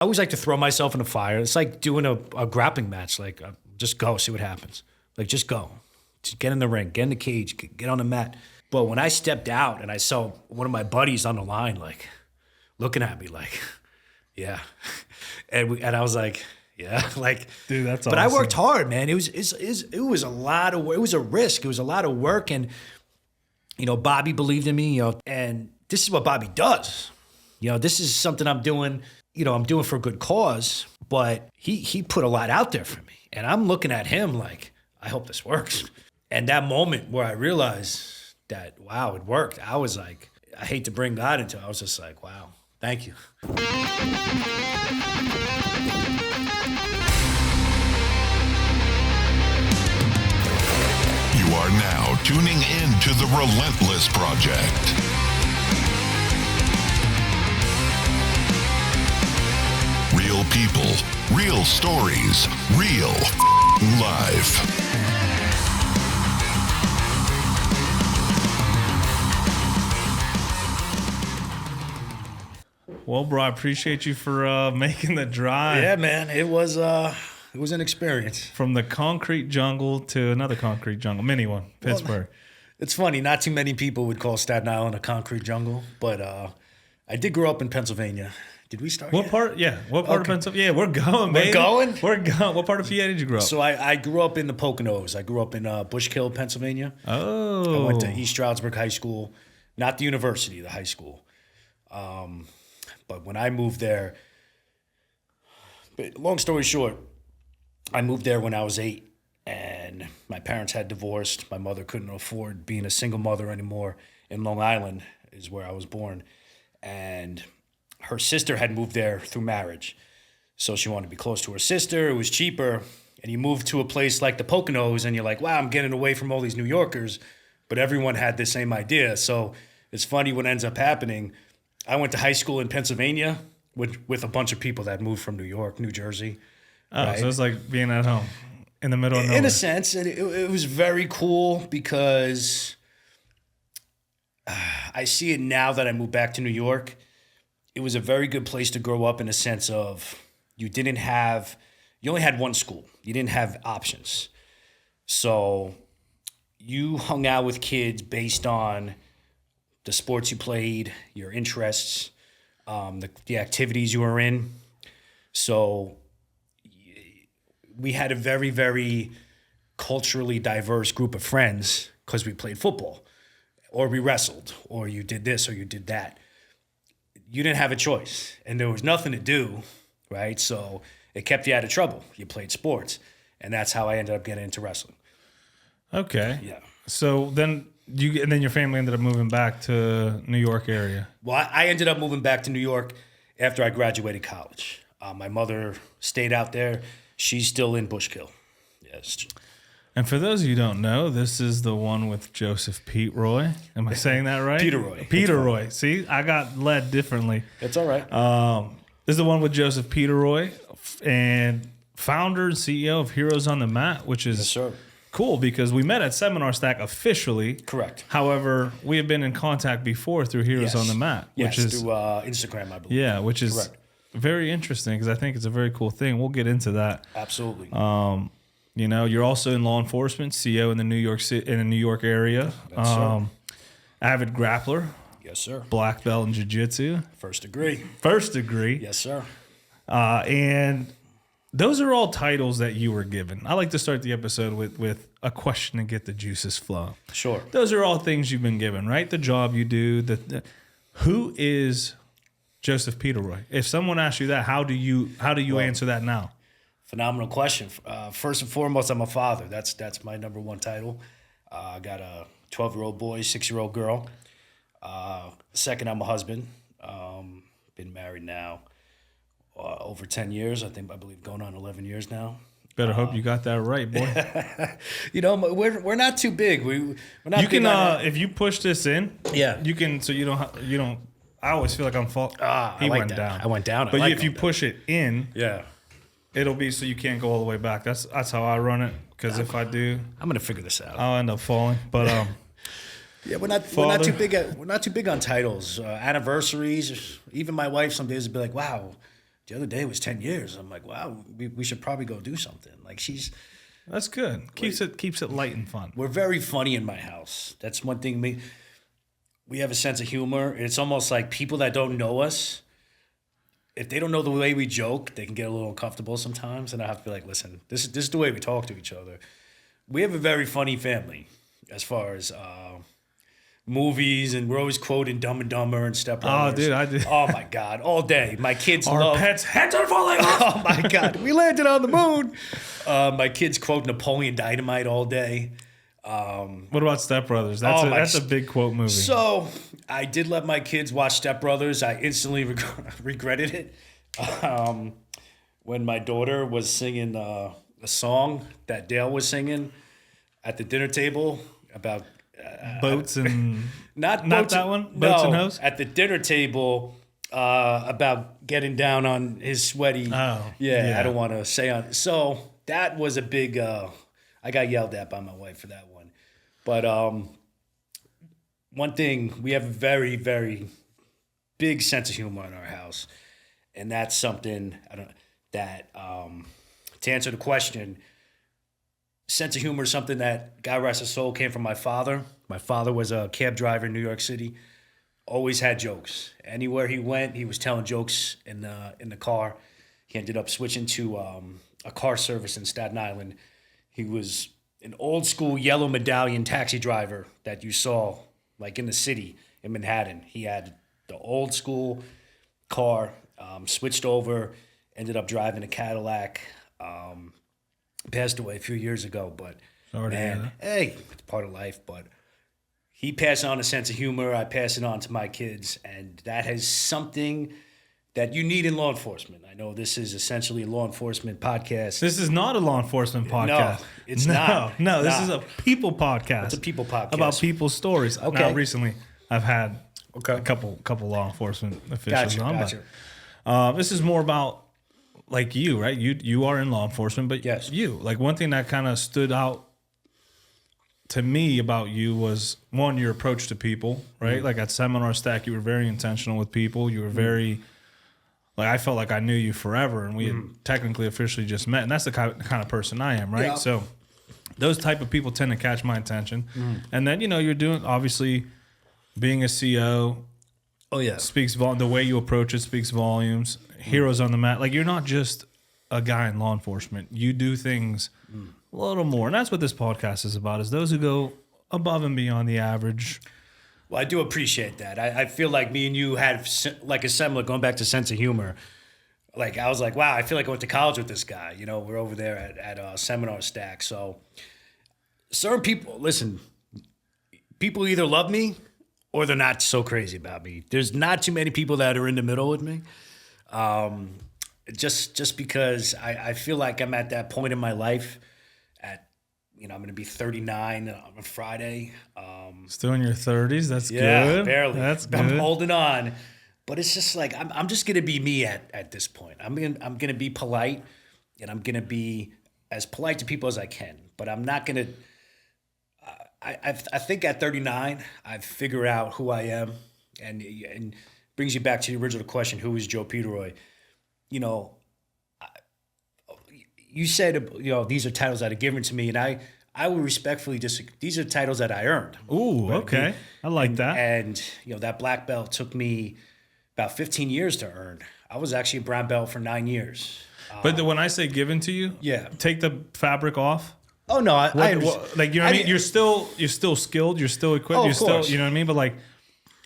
I always like to throw myself in the fire. It's like doing a grappling match. Like, just go, see what happens. Like, just go. Just get in the ring, get in the cage, get on the mat. But when I stepped out and I saw one of my buddies on the line, like, looking at me like, yeah. And I was like, yeah, like, dude, that's awesome. But I worked hard, man. It was a lot of work. It was a risk. It was a lot of work. And, Bobby believed in me, and this is what Bobby does. This is something I'm doing, I'm doing for a good cause, but he put a lot out there for me. And I'm looking at him like, I hope this works. And that moment where I realized that, wow, it worked, I was like, I hate to bring God into it. I was just like, wow, thank you. You are now tuning in to the Relentless Project. Real people, real stories, real life. Well, bro, I appreciate you for making the drive. Yeah, man, it was an experience. From the concrete jungle to another concrete jungle, mini one, Pittsburgh. Well, it's funny, not too many people would call Staten Island a concrete jungle, but I did grow up in Pennsylvania. Did we start? What part? Yeah, what part of Pennsylvania? Yeah, we're going, baby. We're going. What part of PA did you grow up? So I grew up in the Poconos. I grew up in Bushkill, Pennsylvania. Oh. I went to East Stroudsburg High School, not the university, the high school. But when I moved there, long story short, I moved there when I was 8, and my parents had divorced. My mother couldn't afford being a single mother anymore in Long Island, is where I was born. And her sister had moved there through marriage. So she wanted to be close to her sister. It was cheaper. And you move to a place like the Poconos, and you're like, wow, I'm getting away from all these New Yorkers. But everyone had the same idea. So it's funny what ends up happening. I went to high school in Pennsylvania with a bunch of people that moved from New York, New Jersey. Oh, right? So it's like being at home in the middle of nowhere. In a sense, and it was very cool because I see it now that I moved back to New York. It was a very good place to grow up in a sense of you only had one school. You didn't have options. So you hung out with kids based on the sports you played, your interests, the activities you were in. So we had a very, very culturally diverse group of friends because we played football, or we wrestled, or you did this, or you did that. You didn't have a choice, and there was nothing to do, right? So it kept you out of trouble. You played sports, and that's how I ended up getting into wrestling. Okay. Yeah. So then your family ended up moving back to New York area. Well, I ended up moving back to New York after I graduated college. My mother stayed out there. She's still in Bushkill. Yes. And for those of you who don't know, this is the one with Joseph Peteroy. Am I saying that right? Peteroy. Peteroy. See, I got led differently. It's all right. This is the one with Joseph Peteroy, and founder and CEO of Heroes on the Mat, which is Yes, sir. cool because we met at Seminar Stack officially. Correct. However, we have been in contact before through Heroes on the Mat, which is through Instagram, I believe. Yeah, which is Correct. very interesting because I think it's a very cool thing. We'll get into that. Absolutely. You're also in law enforcement, CEO in the New York area. Yes, sir. Avid grappler, Yes, sir. black belt in jiu-jitsu. First degree. First degree. Yes, sir. And those are all titles that you were given. I like to start the episode with a question to get the juices flowing. Sure. Those are all things you've been given, right? The job you do. Who is Joseph Peteroy? If someone asks you that, how do you answer that now? Phenomenal question. First and foremost, I'm a father. That's my number one title. I got a 12-year-old boy, 6-year-old girl. Second, I'm a husband. Been married now over 10 years. I believe going on 11 years now. Better hope you got that right, boy. We're not too big. We're not. You can if you push this in. Yeah. You can. So you don't. I always feel like I'm fault. He went down. I went down. But if you push it in, yeah, it'll be so you can't go all the way back. That's how I run it. Because if I do, I'm gonna figure this out. I'll end up falling. But yeah, we're not too big. We're not too big on titles, anniversaries. Even my wife some days would be like, "Wow, the other day was 10 years. I'm like, wow, we should probably go do something. Like That's good. Keeps it light and fun. we're very funny in my house. That's one thing. We have a sense of humor. It's almost like people that don't know us, if they don't know the way we joke, they can get a little uncomfortable sometimes. And I have to be like, listen, this is the way we talk to each other. We have a very funny family as far as movies, and we're always quoting Dumb and Dumber and Step Brothers. Oh, dude, I did. Oh my God, all day. My kids Our love. pets' heads are falling off. Oh my God, we landed on the moon. My kids quote Napoleon Dynamite all day. What about Step Brothers? That's a big quote movie. So I did let my kids watch Step Brothers. I instantly regretted it when my daughter was singing a song that Dale was singing at the dinner table about boats and not that one. Boats and hoes at the dinner table about getting down on his sweaty. Oh, yeah. I don't want to say on. So that was a big. I got yelled at by my wife for that one, but one thing, we have a very, very big sense of humor in our house, and that's something to answer the question. Sense of humor is something that, God rest his soul, came from my father. My father was a cab driver in New York City. Always had jokes. Anywhere he went, he was telling jokes in the car. He ended up switching to a car service in Staten Island. He was an old school yellow medallion taxi driver that you saw like in the city in Manhattan. He had the old school car, switched over, ended up driving a Cadillac. Passed away a few years ago, but Sorry to hear man, hey, it's part of life. But he passed on a sense of humor. I pass it on to my kids, and that is something that you need in law enforcement. I know this is essentially a law enforcement podcast. This is not a law enforcement podcast. No, it's not. No, this Not. is a people podcast. It's a people podcast about people's stories. Okay. Now, recently, I've had Okay. a couple law enforcement officials on. Gotcha. But this is more about like you, right? You are in law enforcement, but Yes. you, like, one thing that kind of stood out to me about you was, one, your approach to people, right? Mm-hmm. Like at Seminar Stack, you were very intentional with people. You were very, like, I felt like I knew you forever, and we had technically officially just met, and that's the kind of person I am, right? Yeah. So those type of people tend to catch my attention. And then, you're doing, obviously, being a CO, Oh yeah, speaks the way you approach it speaks volumes. Heroes on the mat. Like, you're not just a guy in law enforcement. You do things a little more. And that's what this podcast is about, is those who go above and beyond the average. well, I do appreciate that. I feel like me and you had like a similar, going back to sense of humor. Like, I was like, wow, I feel like I went to college with this guy. We're over there at Seminar Stack. So certain people, listen, people either love me or they're not so crazy about me. There's not too many people that are in the middle with me. Just because I feel like I'm at that point in my life I'm going to be 39 on Friday. Still in your 30s. That's Yeah, good. barely. That's good. I'm holding on. But it's just like, I'm just going to be me at this point. I'm gonna be polite, and I'm going to be as polite to people as I can. But I'm not going to, I think at 39, I've figured out who I am, and brings you back to the original question, who is Joe Peteroy? You said, these are titles that are given to me, and I would respectfully disagree. These are titles that I earned. Ooh, Right? okay. I like that. And, that black belt took me about 15 years to earn. I was actually a brown belt for 9 years. But when I say given to you, Yeah. take the fabric off. Oh, no, I Like, you know what I mean? You're still skilled. You're still equipped. Oh, of you're still, course. you know what I mean? But like,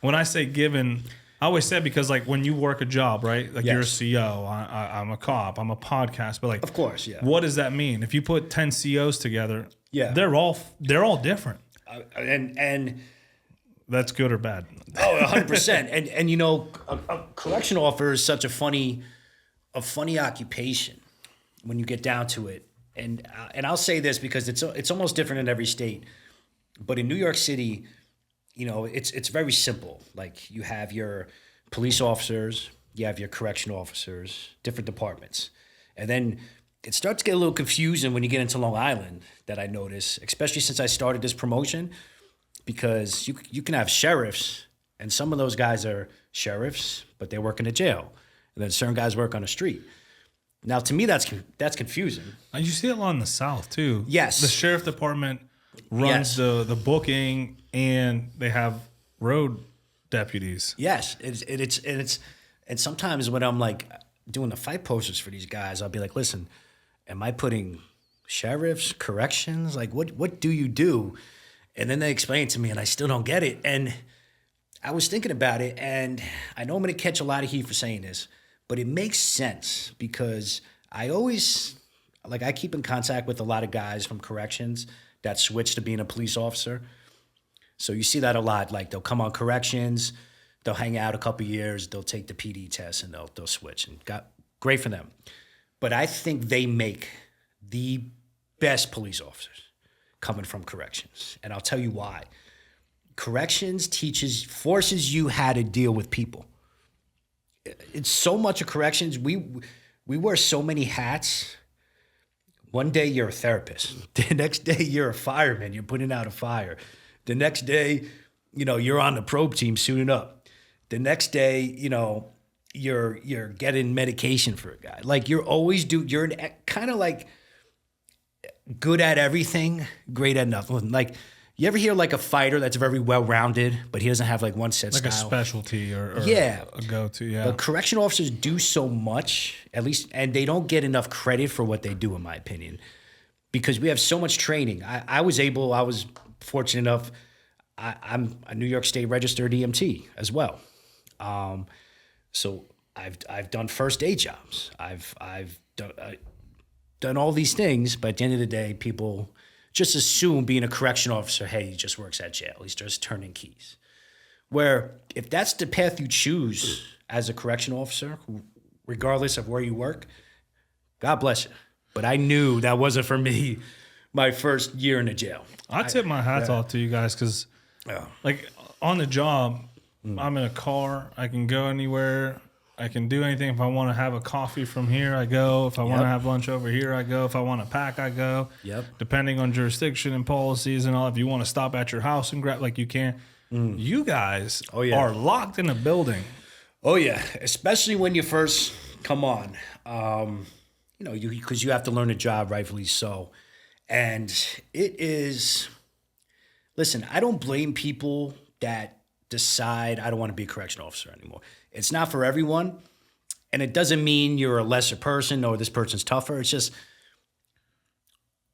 when I say given, I always say, because like when you work a job, right? Like, you're a Yes. CO, I'm a cop, I'm a podcast, but like, Of course, yeah. what does that mean? If you put 10 COs together, Yeah. they're all different. And That's good or bad. oh, 100%. And a correctional officer is such a funny occupation when you get down to it. And I'll say this because it's almost different in every state. But in New York City, it's very simple. Like, you have your police officers, you have your correctional officers, different departments. And then it starts to get a little confusing when you get into Long Island, that I notice, especially since I started this promotion, because you can have sheriffs, and some of those guys are sheriffs, but they work in a jail. and then certain guys work on the street. Now, to me, that's confusing. You see it a lot in the South too. Yes. The sheriff department runs the booking, and they have road deputies. Yes, and sometimes when I'm like doing the fight posters for these guys, I'll be like, listen, am I putting sheriffs, corrections? Like, what do you do? And then they explain it to me, and I still don't get it. And I was thinking about it, and I know I'm going to catch a lot of heat for saying this, but it makes sense because I keep in contact with a lot of guys from corrections that switch to being a police officer. So you see that a lot. Like, they'll come on corrections, they'll hang out a couple years, they'll take the PD test, and they'll switch. And great for them. But I think they make the best police officers coming from corrections. And I'll tell you why. Corrections forces you how to deal with people. It's so much of corrections. We wear so many hats. One day you're a therapist. The next day you're a fireman. You're putting out a fire. The next day, you're on the probe team suiting up. The next day, you're getting medication for a guy. Like, you're kind of like good at everything, great at nothing. Like, you ever hear like a fighter that's very well-rounded, but he doesn't have like one set like style? a specialty or a go-to, yeah. But correction officers do so much, at least, and they don't get enough credit for what they do, in my opinion, because we have so much training. I was fortunate enough, I'm a New York State registered EMT as well. So I've done first aid jobs. I've done all these things, but at the end of the day, people just assume being a correction officer, hey, he just works at jail. He's just turning keys. Where if that's the path you choose as a correction officer, regardless of where you work, God bless you. But I knew that wasn't for me my first year in the jail. I tip my hats off to you guys because, like, on the job, I'm in a car. I can go anywhere. I can do anything. If I want to have a coffee from here, I go. If I want to have lunch over here, I go. If I want to pack, I go. Yep. Depending on jurisdiction and policies and all. If you want to stop at your house and grab, like, you can. You guys are locked in a building. Oh, yeah. Especially when you first come on. Because you have to learn a job, rightfully so. And it is, listen, I don't blame people that decide I don't want to be a correction officer anymore. It's not for everyone. And it doesn't mean you're a lesser person or this person's tougher. It's just,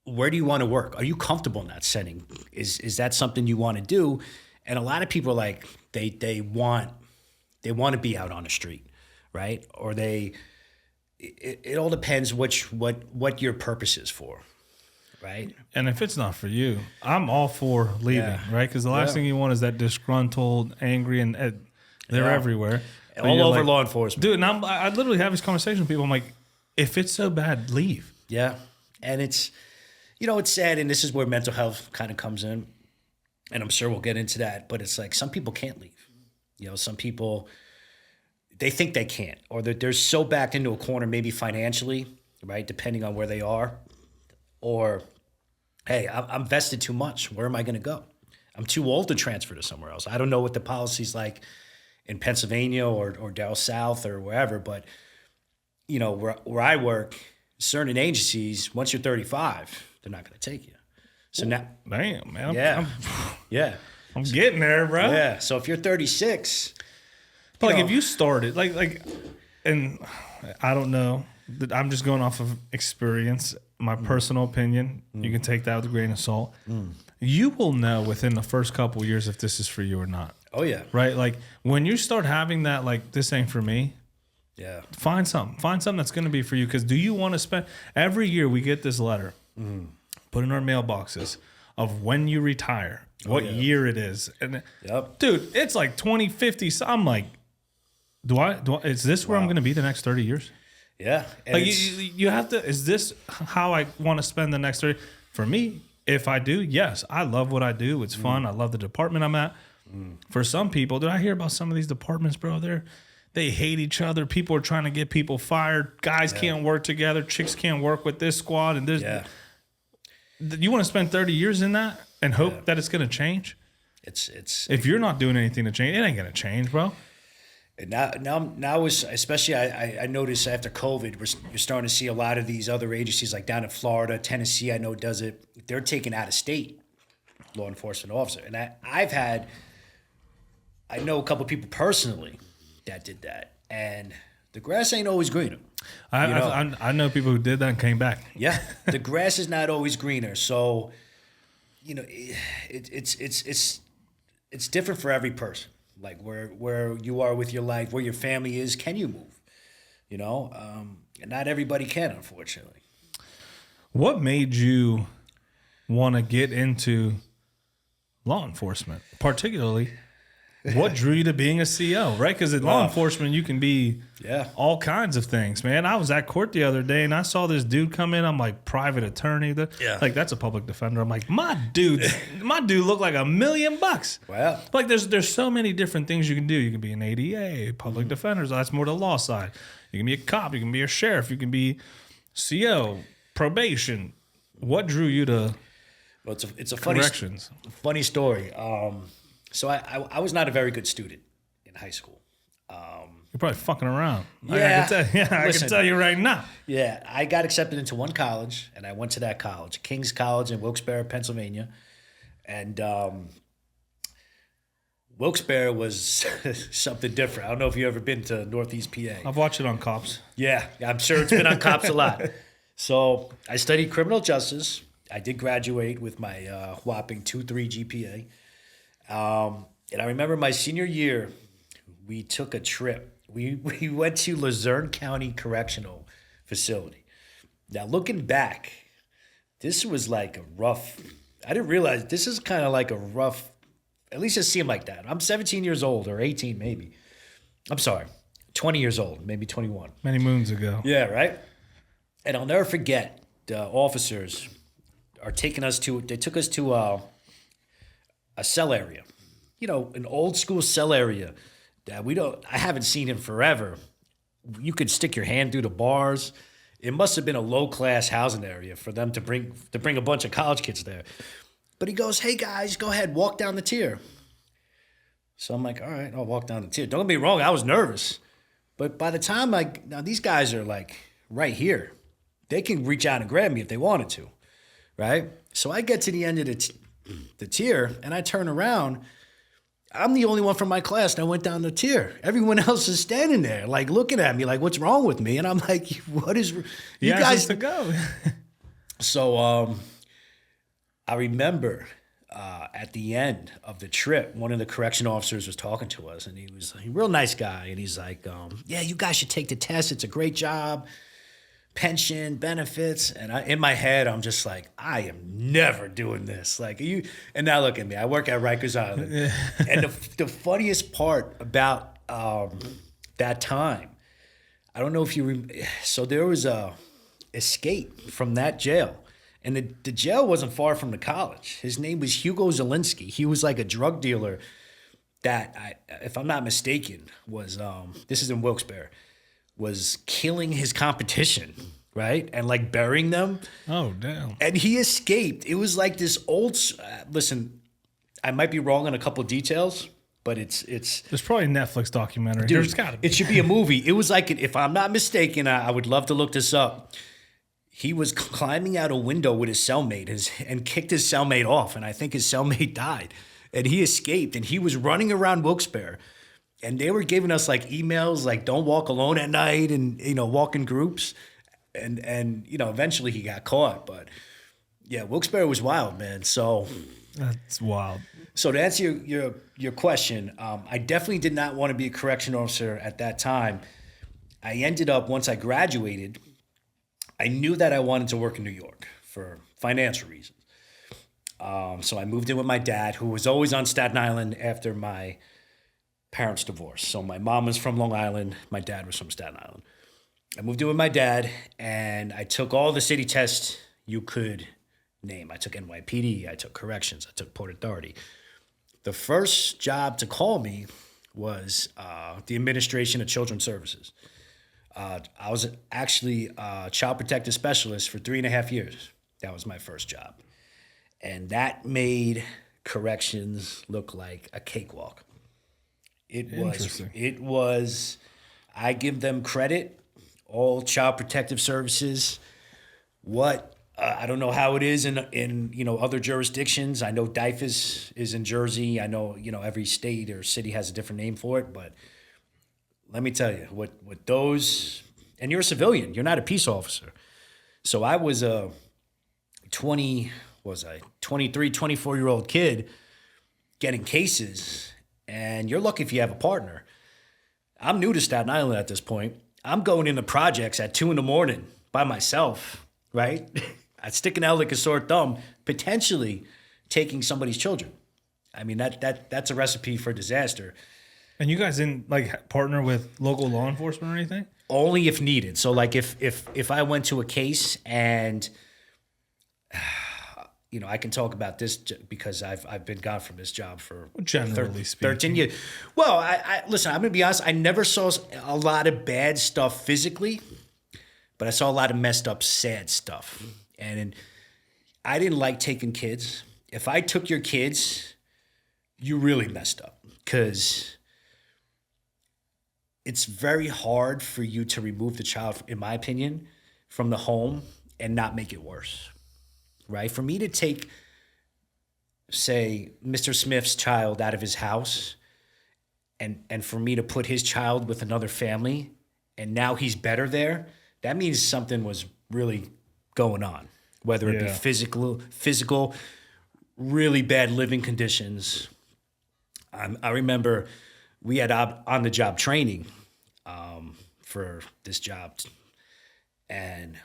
where do you want to work? Are you comfortable in that setting? Is that something you want to do? And a lot of people are like, they want to be out on the street, right? Or it all depends what your purpose is for. Right. And if it's not for you, I'm all for leaving, right? Because the last thing you want is that disgruntled, angry, and they're everywhere. All over law enforcement. Dude, and I literally have this conversation with people. I'm like, if it's so bad, leave. Yeah. And it's sad, and this is where mental health kind of comes in. And I'm sure we'll get into that. But it's like some people can't leave. Some people, they think they can't. Or they're so backed into a corner, maybe financially, right, depending on where they are. Or, hey, I'm vested too much. Where am I going to go? I'm too old to transfer to somewhere else. I don't know what the policy's like in Pennsylvania or down south or wherever, but, where I work, certain agencies, once you're 35, they're not going to take you. So now, damn, man. I'm getting there, bro. Yeah. So if you're 36, but if you started and I don't know, I'm just going off of experience. My personal opinion, you can take that with a grain of salt. You will know within the first couple of years if this is for you or not. Oh, yeah. Right? Like, when you start having that, like, this ain't for me, find something. Find something that's going to be for you. Because do you want to spend... Every year we get this letter, put in our mailboxes, of when you retire, what year it is. And dude, it's like 2050. So I'm like, is this where I'm going to be the next 30 years? Yeah. Like you have to, is this how I want to spend the next 30? For me, if I do, yes, I love what I do. It's fun. I love the department I'm at. For some people, did I hear about some of these departments, bro? They hate each other. People are trying to get people fired. Guys can't work together. Chicks can't work with this squad. And this. You want to spend 30 years in that and hope that it's going to change? It's if you're not doing anything to change, it ain't going to change, bro. And now is especially I notice after COVID, you're starting to see a lot of these other agencies like down in Florida, Tennessee. I know does it. They're taking out of state law enforcement officer, and I know a couple of people personally that did that, and the grass ain't always greener. I know people who did that and came back. Yeah, the grass is not always greener. So, it's different for every person. Like where you are with your life, where your family is, can you move? And not everybody can, unfortunately. What made you want to get into law enforcement, particularly? What drew you to being a CO, right? Because in law enforcement, you can be all kinds of things, man. I was at court the other day, and I saw this dude come in. I'm like, private attorney. Like, that's a public defender. I'm like, my dude looked like $1 million. Wow. Like, there's so many different things you can do. You can be an ADA, public defenders. That's more the law side. You can be a cop. You can be a sheriff. You can be CO, probation. What drew you to it's a funny story. So I was not a very good student in high school. You're probably fucking around. Yeah. I can tell you right now. Yeah, I got accepted into one college, and I went to that college, King's College in Wilkes-Barre, Pennsylvania. And Wilkes-Barre was something different. I don't know if you've ever been to Northeast PA. I've watched it on Cops. Yeah, I'm sure it's been on Cops a lot. So I studied criminal justice. I did graduate with my whopping 2.3 GPA. And I remember my senior year, we took a trip. We went to Luzerne County Correctional Facility. Now, looking back, this was like a rough, I didn't realize this is kind of like a rough, at least it seemed like that. I'm 17 years old, or 18 maybe. I'm sorry, 20 years old, maybe 21. Many moons ago. Yeah, right? And I'll never forget, the officers they took us to a cell area. An old school cell area that I haven't seen in forever. You could stick your hand through the bars. It must have been a low class housing area for them to bring a bunch of college kids there. But he goes, "Hey guys, go ahead, walk down the tier." So I'm like, all right, I'll walk down the tier. Don't get me wrong, I was nervous. But by the time now these guys are like right here. They can reach out and grab me if they wanted to, right? So I get to the end of the tier and I turn around. I'm the only one from my class that went down the tier. Everyone else is standing there, like looking at me, like, "What's wrong with me?" And I'm like, "What is you guys to go?" So I remember at the end of the trip, one of the correction officers was talking to us, and he was a real nice guy, and he's like, "Yeah, you guys should take the test. It's a great job. Pension, benefits." And in my head, I'm just like, I am never doing this. Like, and now look at me. I work at Rikers Island. And the funniest part about that time, I don't know if so there was a escape from that jail. And the jail wasn't far from the college. His name was Hugo Zielinski. He was like a drug dealer that, if I'm not mistaken, was, this is in Wilkes-Barre, was killing his competition, right? And like burying them. Oh, damn. And he escaped. It was like this old, listen, I might be wrong on a couple of details, but it's. There's probably a Netflix documentary. Dude, There's gotta be. It should be a movie. It was like, if I'm not mistaken, I would love to look this up. He was climbing out a window with his cellmate and kicked his cellmate off. And I think his cellmate died. And he escaped. And he was running around Wilkes-Barre. And they were giving us like emails like, "Don't walk alone at night," and walk in groups. And eventually he got caught. But yeah, Wilkes-Barre was wild, man. So that's wild. So to answer your question, I definitely did not want to be a correction officer at that time. I ended up, once I graduated, I knew that I wanted to work in New York for financial reasons. So I moved in with my dad, who was always on Staten Island after my parents' divorce. So my mom was from Long Island. My dad was from Staten Island. I moved in with my dad, and I took all the city tests you could name. I took NYPD. I took corrections. I took Port Authority. The first job to call me was the Administration of Children's Services. I was actually a child protective specialist for 3.5 years. That was my first job. And that made corrections look like a cakewalk. It Interesting. was, I give them credit, all Child Protective Services. I don't know how it is in other jurisdictions. I know DIFAS is in Jersey. I know, every state or city has a different name for it, but let me tell you, what those, and you're a civilian, you're not a peace officer. So I was a 23, 24-year-old kid getting cases, and you're lucky if you have a partner. I'm new to Staten Island at this point. I'm going into projects at 2 a.m. by myself, right? I'd sticking out like a sore thumb, potentially taking somebody's children. I mean, that's a recipe for disaster. And you guys didn't partner with local law enforcement or anything? Only if needed. So like if I went to a case and I can talk about this because I've been gone from this job for Generally speaking. 13 years. Well, I listen, I'm going to be honest, I never saw a lot of bad stuff physically, but I saw a lot of messed up sad stuff. And I didn't like taking kids. If I took your kids, you really messed up, because it's very hard for you to remove the child, in my opinion, from the home and not make it worse, right? For me to take, say, Mr. Smith's child out of his house and for me to put his child with another family and now he's better there, that means something was really going on, whether it be physical, really bad living conditions. I remember we had on-the-job training for this job, and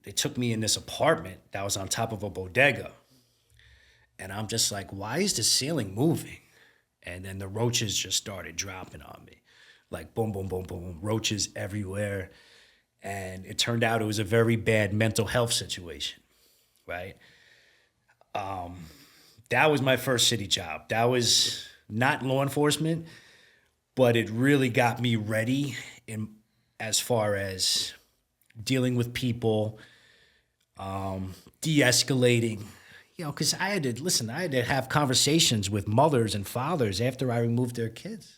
they took me in this apartment that was on top of a bodega, and I'm just like, why is the ceiling moving? And then the roaches just started dropping on me, like boom, boom, boom, boom, roaches everywhere. And it turned out it was a very bad mental health situation, right? That was my first city job. That was not law enforcement, but it really got me ready as far as dealing with people, de-escalating, because I had to have conversations with mothers and fathers after I removed their kids.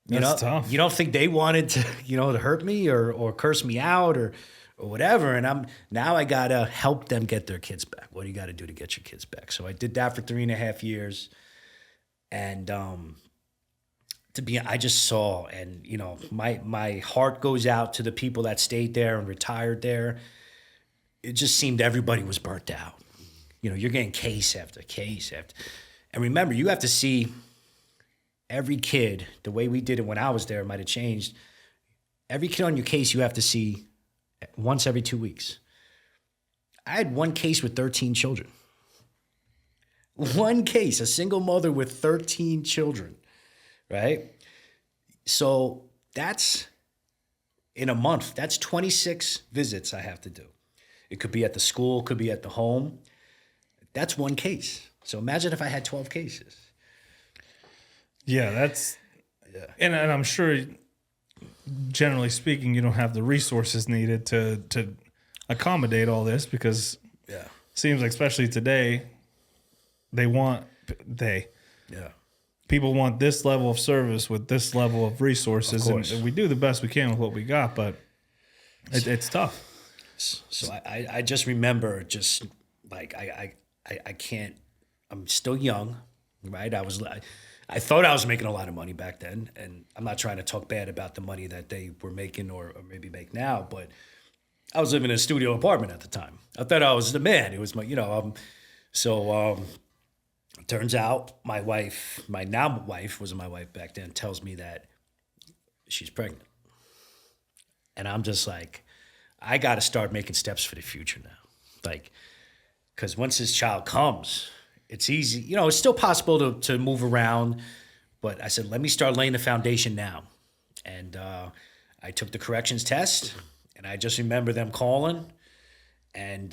That's tough. You don't think they wanted to, to hurt me or curse me out or whatever. And now I gotta help them get their kids back. What do you gotta do to get your kids back? So I did that for 3.5 years. And I just saw, and my heart goes out to the people that stayed there and retired there. It just seemed everybody was burnt out. You're getting case after case after, and remember, you have to see every kid. The way we did it when I was there might have changed. Every kid on your case you have to see once every 2 weeks. I had one case with 13 children. One case, a single mother with 13 children, right? So that's in a month. That's 26 visits I have to do. It could be at the school, could be at the home. That's one case. So imagine if I had 12 cases. Yeah, and I'm sure, generally speaking, you don't have the resources needed to accommodate all this, because it seems like, especially today, people want this level of service with this level of resources, and we do the best we can with what we got, but it's tough. So I just remember, just like I can't. I'm still young, right? I thought I was making a lot of money back then, and I'm not trying to talk bad about the money that they were making or maybe make now, but I was living in a studio apartment at the time. I thought I was the man. It was my, turns out my wife, my now wife, wasn't my wife back then, tells me that she's pregnant. And I'm just like, I got to start making steps for the future now. Because once this child comes, it's easy. It's still possible to move around. But I said, let me start laying the foundation now. And I took the corrections test, and I just remember them calling. And,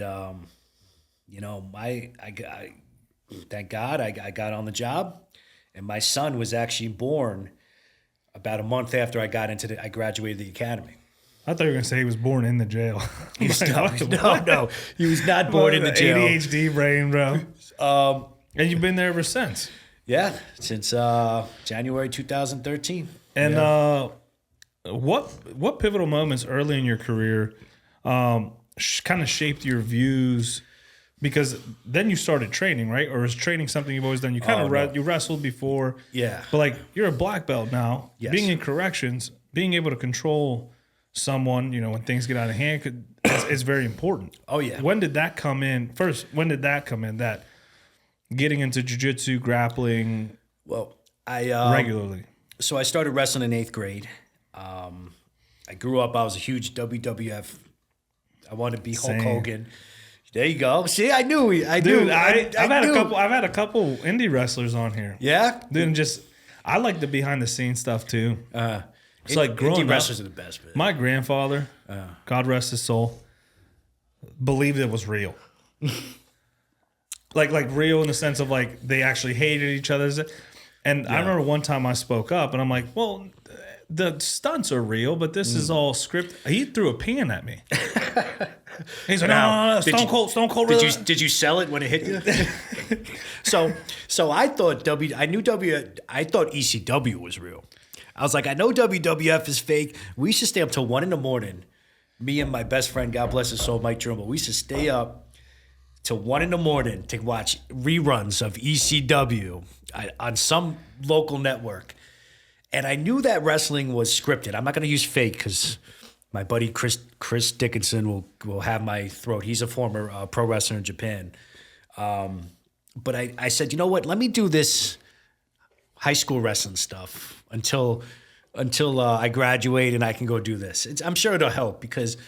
thank God I got on the job. And my son was actually born about a month after I graduated the academy. I thought you were going to say he was born in the jail. No. He was not born in the jail. ADHD brain, bro. And you've been there ever since. Yeah, since January 2013. And what pivotal moments early in your career kind of shaped your views? Because then you started training, right? Or is training something you've always done? You kind of you wrestled before, Yeah. But like you're a black belt now. Yes. Being in corrections, being able to control someone, when things get out of hand, is very important. Oh, yeah. When did that come in? First, when did that come in? That getting into jiu-jitsu, grappling, Well, I regularly. So I started wrestling in 8th grade. I grew up. I was a huge WWF. I wanted to be Hulk Same. Hogan. There you go. See, I knew. Dude, I've had knew. a couple indie wrestlers on here. Yeah. Dude, I like the behind the scenes stuff too. It's like growing indie up. wrestlers are the best. Man. My grandfather, God rest his soul, believed it was real. like real in the sense of like they actually hated each other. And I remember one time I spoke up and I'm like, well, the stunts are real, but this is all script. He threw a pan at me. He's like, no, Stone Cold. Did you sell it when it hit you? so I thought I thought ECW was real. I was like, I know WWF is fake. We used to stay up till 1 a.m. Me and my best friend, God bless his soul, Mike Trimble. We used to stay up till 1 a.m. to watch reruns of ECW on some local network. And I knew that wrestling was scripted. I'm not going to use fake because my buddy Chris Dickinson will have my throat. He's a former pro wrestler in Japan. But I said, you know what? Let me do this high school wrestling stuff until I graduate and I can go do this. I'm sure it'll help because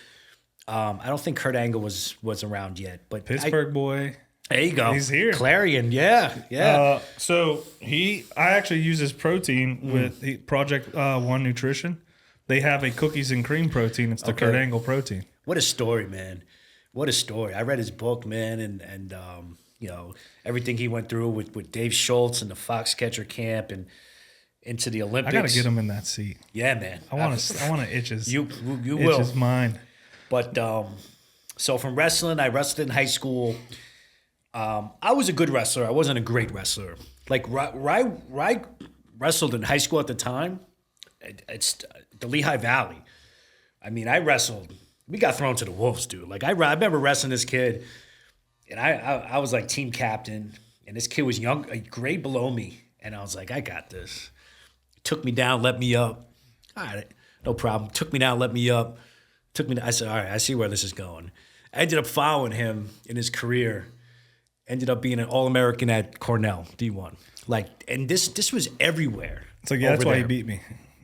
I don't think Kurt Angle was around yet. But Pittsburgh boy. There you go. He's here. Clarion, yeah. So I actually use his protein with the Project One Nutrition. They have a cookies and cream protein. It's the Kurt Angle protein. What a story, man. What a story. I read his book, man, and everything he went through with Dave Schultz and the Foxcatcher camp and into the Olympics. I gotta get him in that seat. Yeah, man. I want to itch his. You itch will. his mind. But so from wrestling, I wrestled in high school. I was a good wrestler. I wasn't a great wrestler. Like where I wrestled in high school at the time, it's the Lehigh Valley. I mean, I wrestled. We got thrown to the wolves, dude. Like I remember wrestling this kid, and I was like team captain, and this kid was young, a grade below me, and I was like, I got this. Took me down, let me up. All right, no problem. Took me down, let me up. I said, all right, I see where this is going. I ended up following him in his career. Ended up being an All-American at Cornell, D1. Like, and this was everywhere. It's like, yeah, that's why he beat me.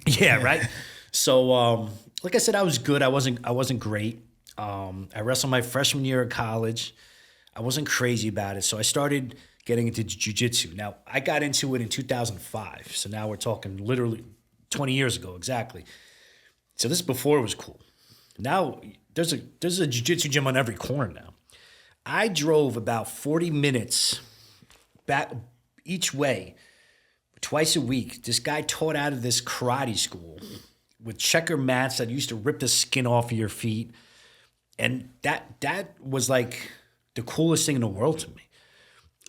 Yeah, right. So, like I said, I was good. I wasn't great. I wrestled my freshman year of college. I wasn't crazy about it, so I started getting into jiu-jitsu. Now, I got into it in 2005. So now we're talking literally 20 years ago, exactly. So this is before it was cool. Now there's a jiu-jitsu gym on every corner now. I drove about 40 minutes back each way, twice a week. This guy taught out of this karate school with checker mats that used to rip the skin off of your feet. And that was like the coolest thing in the world to me.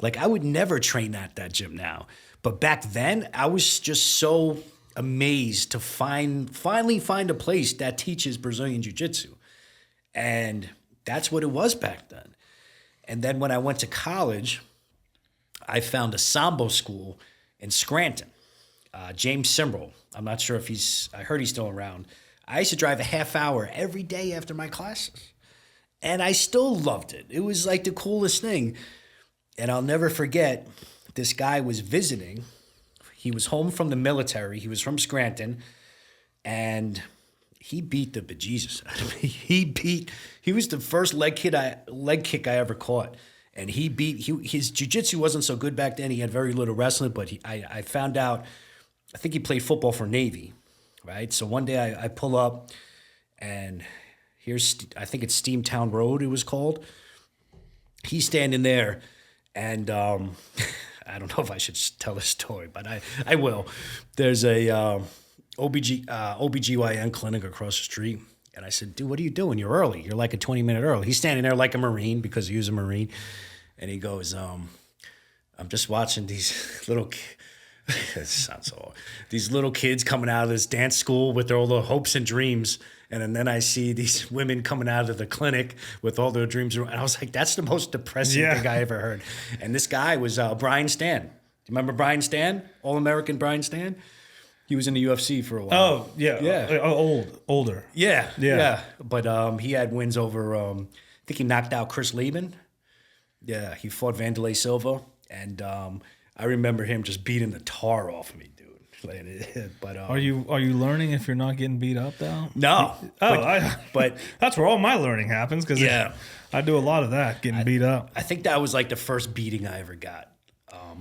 Like I would never train at that gym now. But back then, I was just so amazed to finally find a place that teaches Brazilian Jiu-Jitsu. And that's what it was back then. And then when I went to college, I found a Sambo school in Scranton. James Simbrel. I'm not sure if I heard he's still around. I used to drive a half hour every day after my classes. And I still loved it. It was like the coolest thing. And I'll never forget, this guy was visiting. He was home from the military. He was from Scranton. And he beat the bejesus out of me. He was the first leg kick I ever caught. And his jiu-jitsu wasn't so good back then. He had very little wrestling, but I found out, I think he played football for Navy, right? So one day I pull up and I think it's Steamtown Road it was called. He's standing there and I don't know if I should tell this story, but I will. There's a OBGYN clinic across the street. And I said, dude, what are you doing? You're early. You're like a 20-minute early. He's standing there like a Marine because he was a Marine. And he goes, I'm just watching these That sounds so. These little kids coming out of this dance school with all their hopes and dreams, and then I see these women coming out of the clinic with all their dreams. And I was like, that's the most depressing thing I ever heard. And this guy was Brian Stan. Do you remember Brian Stan? All-American Brian Stan? He was in the UFC for a while. Oh, yeah. Older. Yeah. But he had wins over, I think he knocked out Chris Lieben. Yeah, he fought Vanderlei Silva. And I remember him just beating the tar off me, dude. But Are you learning if you're not getting beat up, though? No. But that's where all my learning happens, because I do a lot of that, getting beat up. I think that was like the first beating I ever got,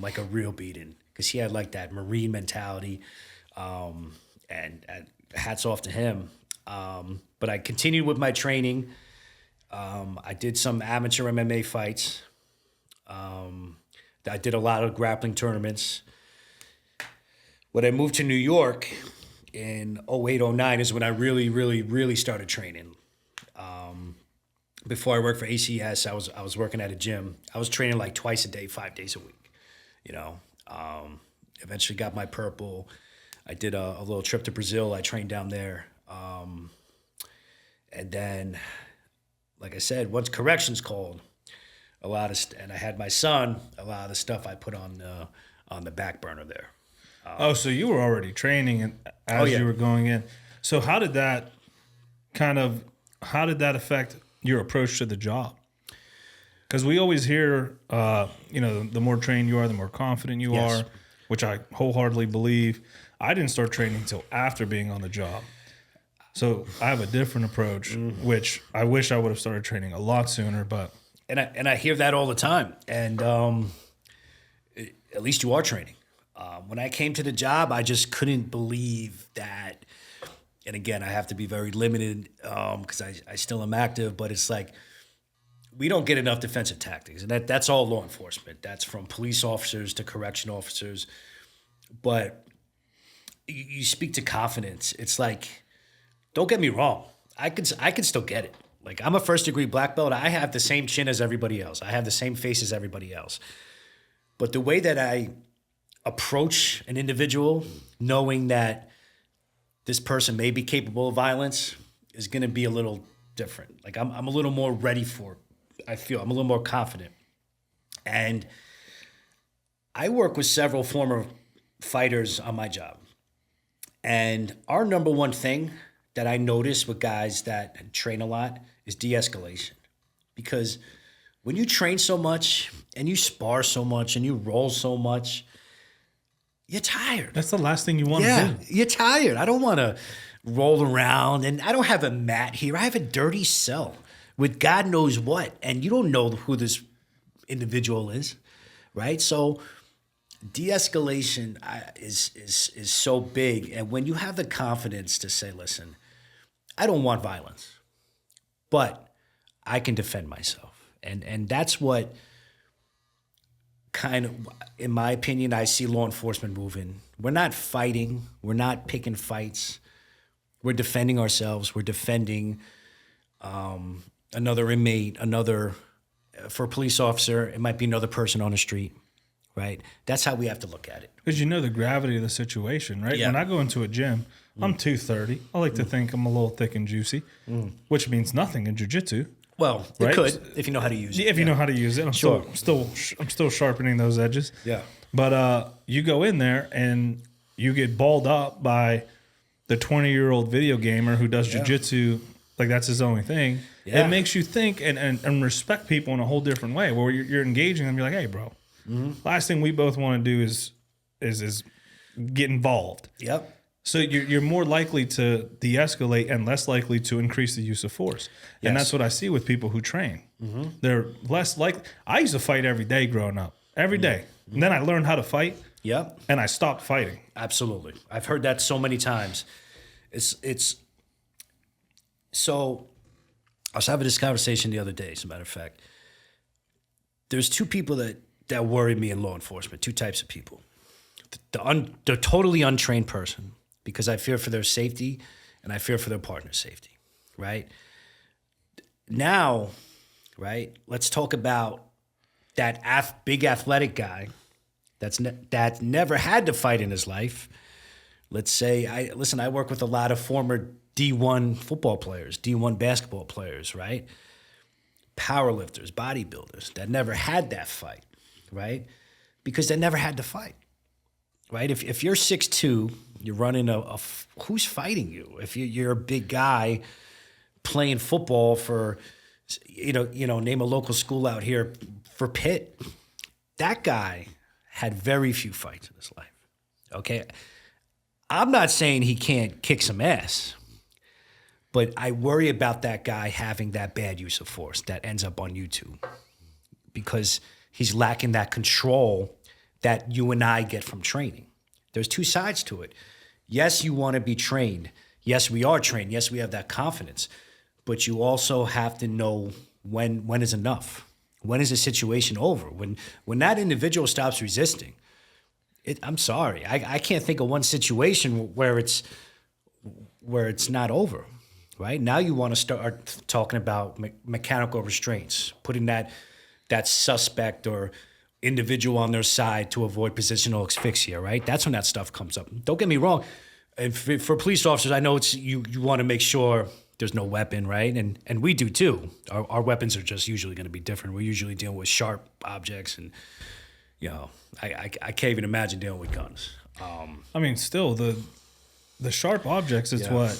like a real beating, because he had like that Marine mentality. And hats off to him. But I continued with my training. I did some amateur MMA fights. I did a lot of grappling tournaments. When I moved to New York in 08, 09 is when I really, really, really started training. Before I worked for ACS, I was working at a gym. I was training like twice a day, 5 days a week. Eventually got my purple. I did a little trip to Brazil. I trained down there. And then, like I said, once corrections called, and I had my son, a lot of the stuff I put on the back burner there. So you were already training as you were going in. So how did that affect your approach to the job? Because we always hear, the more trained you are, the more confident you are, which I wholeheartedly believe. I didn't start training until after being on the job. So I have a different approach, which I wish I would have started training a lot sooner. But I hear that all the time. And at least you are training. When I came to the job, I just couldn't believe that. And again, I have to be very limited because I still am active. But it's like we don't get enough defensive tactics. And that's all law enforcement. That's from police officers to correction officers. But you speak to confidence. It's like, don't get me wrong. I could still get it. Like, I'm a first-degree black belt. I have the same chin as everybody else. I have the same face as everybody else. But the way that I approach an individual, knowing that this person may be capable of violence, is going to be a little different. Like, I'm a little more ready for it. I feel I'm a little more confident. And I work with several former fighters on my job. And our number one thing that I notice with guys that train a lot is de-escalation. Because when you train so much and you spar so much and you roll so much, you're tired. That's the last thing you want to do. You're tired. I don't want to roll around. And I don't have a mat here. I have a dirty cell with God knows what. And you don't know who this individual is, right? So de-escalation is so big. And when you have the confidence to say, listen, I don't want violence, but I can defend myself. And that's what kind of, in my opinion, I see law enforcement moving. We're not fighting. We're not picking fights. We're defending ourselves. We're defending another inmate, for a police officer, it might be another person on the street. Right? That's how we have to look at it. Because you know the gravity of the situation, right? Yeah. When I go into a gym, I'm 230. I like to think I'm a little thick and juicy, which means nothing in jiu-jitsu. Well, it could if you know how to use it. If you know how to use it. I'm still sharpening those edges. Yeah. But you go in there and you get balled up by the 20-year-old video gamer who does jiu-jitsu like that's his only thing. Yeah. It makes you think and respect people in a whole different way where you're engaging them. You're like, hey, bro. Last thing we both want to do is get involved. Yep. So you're more likely to de-escalate and less likely to increase the use of force. Yes. And that's what I see with people who train. They're less likely. I used to fight every day growing up, every day. And then I learned how to fight. Yep. And I stopped fighting. Absolutely. I've heard that so many times. It's so I was having this conversation the other day, as a matter of fact. There's two people that worry me in law enforcement, two types of people. The totally untrained person, because I fear for their safety and I fear for their partner's safety, right? Now, right, let's talk about that big athletic guy that's never had to fight in his life. Let's say I work with a lot of former D1 football players, D1 basketball players, right? Powerlifters, bodybuilders that never had that fight, right? Because they never had to fight, right? If you're 6'2", you're running who's fighting you? If you're a big guy playing football for, name a local school out here for Pitt, that guy had very few fights in his life, okay? I'm not saying he can't kick some ass, but I worry about that guy having that bad use of force that ends up on YouTube because he's lacking that control that you and I get from training. There's two sides to it. Yes, you want to be trained. Yes, we are trained. Yes, we have that confidence. But you also have to know when is enough. When is the situation over? When that individual stops resisting, I'm sorry. I can't think of one situation where it's not over, right? Now you want to start talking about mechanical restraints, putting that suspect or individual on their side to avoid positional asphyxia, right? That's when that stuff comes up. Don't get me wrong. And for police officers, I know it's you want to make sure there's no weapon, right? And we do too. Our weapons are just usually going to be different. We're usually dealing with sharp objects and, I can't even imagine dealing with guns. I mean, still the sharp objects is what